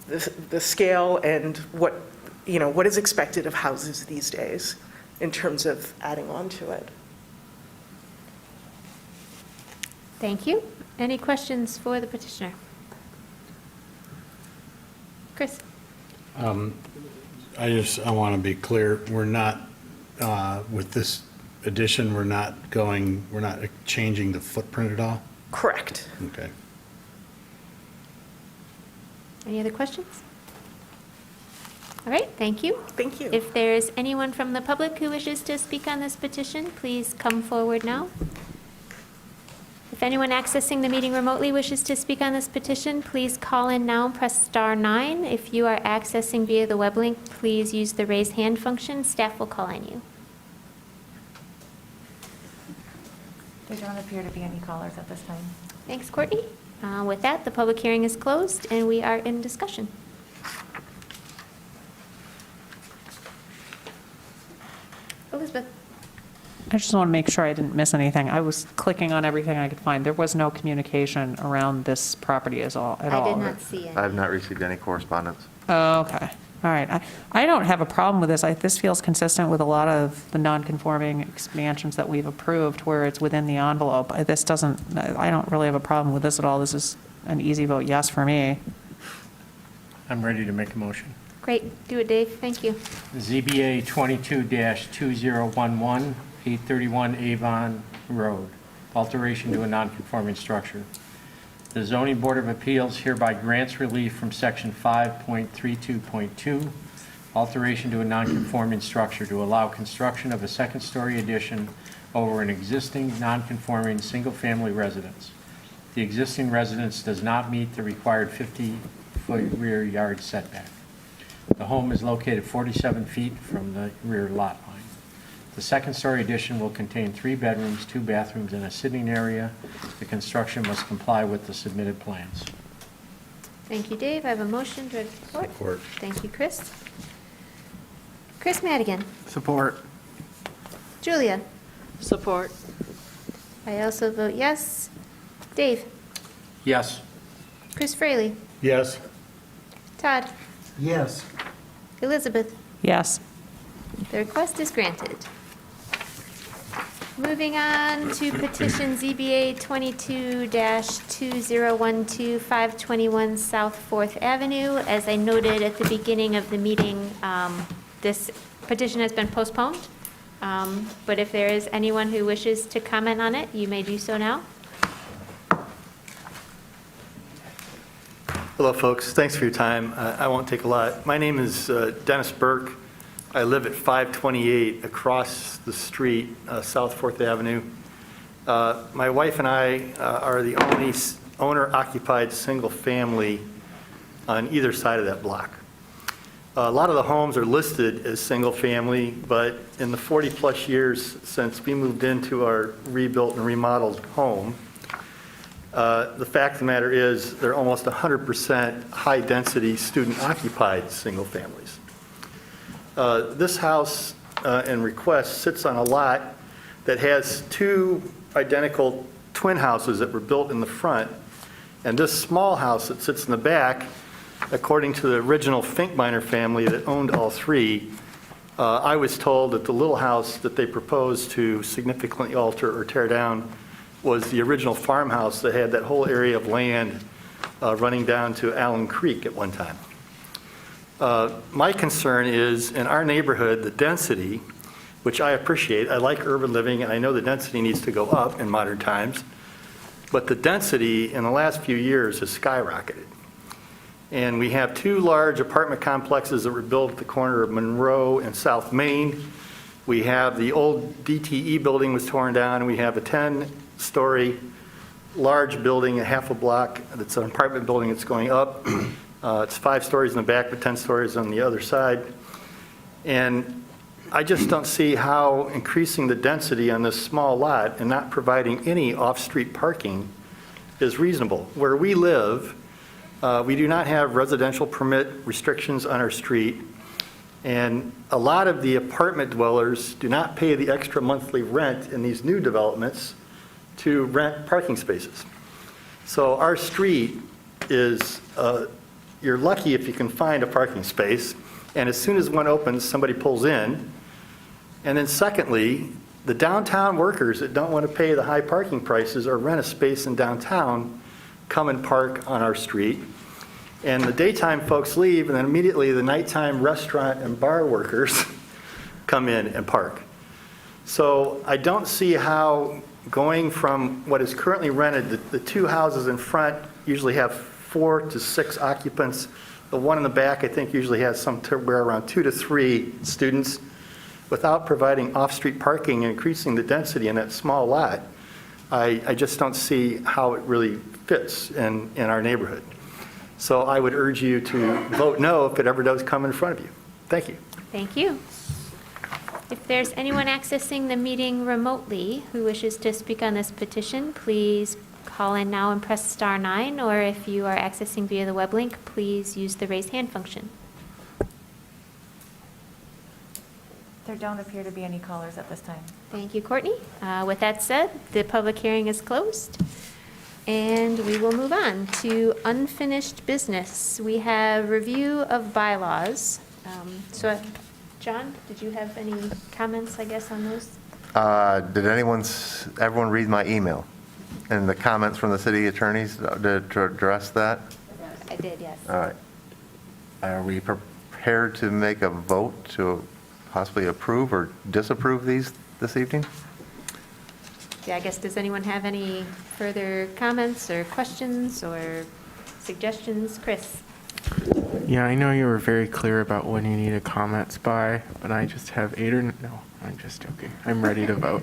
the scale and what is expected of houses these days in terms of adding on to it. Thank you. Any questions for the petitioner? Chris? I want to be clear, we're not, with this addition, we're not changing the footprint at all? Correct. Okay. Any other questions? All right, thank you. Thank you. If there's anyone from the public who wishes to speak on this petition, please come forward now. If anyone accessing the meeting remotely wishes to speak on this petition, please call in now and press *9. If you are accessing via the web link, please use the raise hand function. Staff will call on you. There don't appear to be any callers at this time. Thanks, Courtney. With that, the public hearing is closed and we are in discussion. Elizabeth. I just want to make sure I didn't miss anything. I was clicking on everything I could find. There was no communication around this property at all. I did not see it. I have not received any correspondence. Oh, okay. All right. I don't have a problem with this. This feels consistent with a lot of the non-conforming expansions that we've approved where it's within the envelope. I don't really have a problem with this at all. This is an easy vote yes for me. I'm ready to make a motion. Great. Do it, Dave. Thank you. ZBA 22-2011, 831 Avon Road, alteration to a non-conforming structure. The Zoning Board of Appeals hereby grants relief from Section 5.32.2, alteration to a non-conforming structure to allow construction of a second-story addition over an existing non-conforming single-family residence. The existing residence does not meet the required 50-foot rear yard setback. The home is located 47 feet from the rear lot line. The second-story addition will contain 3 bedrooms, 2 bathrooms, and a sitting area. The construction must comply with the submitted plans. Thank you, Dave. I have a motion. Do I have support? Support. Thank you, Chris. Chris Madigan. Support. Julia. Support. I also vote yes. Dave. Yes. Chris Fraley. Yes. Todd. Yes. Elizabeth. Yes. The request is granted. Moving on to petition ZBA 22-2012, 521 South 4th Avenue. As I noted at the beginning of the meeting, this petition has been postponed. But if there is anyone who wishes to comment on it, you may do so now. Hello, folks. Thanks for your time. I won't take a lot. My name is Dennis Burke. I live at 528 across the street, South 4th Avenue. My wife and I are the only owner-occupied single family on either side of that block. A lot of the homes are listed as single family, but in the 40-plus years since we moved into our rebuilt and remodeled home, the fact of the matter is they're almost 100% high-density student-occupied single families. This house and request sits on a lot that has two identical twin houses that were built in the front, and this small house that sits in the back, according to the original Finkbeiner family that owned all three, I was told that the little house that they proposed to significantly alter or tear down was the original farmhouse that had that whole area of land running down to Allen Creek at one time. My concern is, in our neighborhood, the density, which I appreciate. I like urban living, and I know the density needs to go up in modern times, but the density in the last few years has skyrocketed. And we have two large apartment complexes that were built at the corner of Monroe and South Main. We have the old DTE building was torn down, and we have a 10-story large building, a half a block, that's an apartment building that's going up. It's 5 stories in the back, but 10 stories on the other side. And I just don't see how increasing the density on this small lot and not providing any off-street parking is reasonable. Where we live, we do not have residential permit restrictions on our street, and a lot of the apartment dwellers do not pay the extra monthly rent in these new developments to rent parking spaces. So our street is, you're lucky if you can find a parking space, and as soon as one opens, somebody pulls in. And then secondly, the downtown workers that don't want to pay the high parking prices or rent a space in downtown come and park on our street. And the daytime folks leave, and then immediately the nighttime restaurant and bar workers come in and park. So I don't see how going from what is currently rented, the two houses in front usually have 4 to 6 occupants. The one in the back, I think, usually has somewhere around 2 to 3 students. Without providing off-street parking and increasing the density in that small lot, I just don't see how it really fits in our neighborhood. So I would urge you to vote no if it ever does come in front of you. Thank you. Thank you. If there's anyone accessing the meeting remotely who wishes to speak on this petition, please call in now and press *9, or if you are accessing via the web link, please use the raise hand function. There don't appear to be any callers at this time. Thank you, Courtney. With that said, the public hearing is closed, and we will move on to unfinished business. We have review of bylaws. So, John, did you have any comments, I guess, on those? Did everyone read my email and the comments from the city attorneys to address that? I did, yes. All right. Are we prepared to make a vote to possibly approve or disapprove these this evening? Yeah, I guess, does anyone have any further comments or questions or suggestions? Chris? Yeah, I know you were very clear about when you needed comments by, but I just have 8 or no, I'm just joking. I'm ready to vote.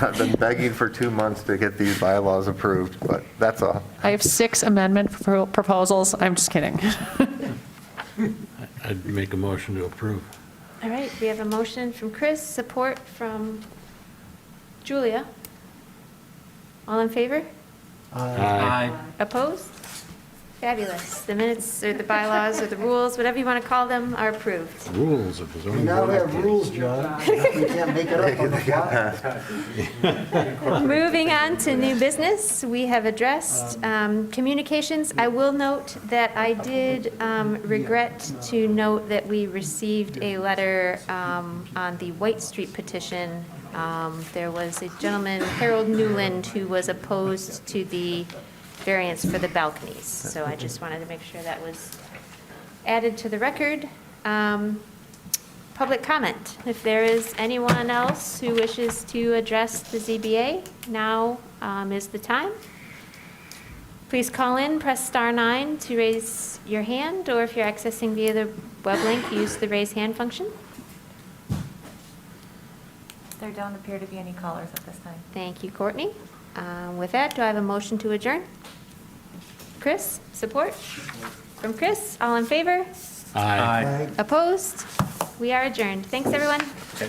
I've been begging for 2 months to get these bylaws approved, but that's all. I have 6 amendment proposals. I'm just kidding. I'd make a motion to approve. All right, we have a motion from Chris, support from Julia. All in favor? Aye. Opposed? Fabulous. The minutes, or the bylaws, or the rules, whatever you want to call them, are approved. Rules of the We zoning now board. have rules, John. We can't make it up on the fly. Moving on to new business, we have addressed communications. I will note that I did regret to note that we received a letter on the White Street petition. There was a gentleman, Harold Newland, who was opposed to the variance for the balconies. So I just wanted to make sure that was added to the record. Public comment. If there is anyone else who wishes to address the ZBA, now is the time. Please call in, press star 9 to raise your hand, or if you're accessing via the web link, use the raise hand function. There don't appear to be any callers at this time. Thank you, Courtney. With that, do I have a motion to adjourn? Chris, support? From Chris, all in favor? Aye. Opposed? We are adjourned. Thanks, everyone. Okay.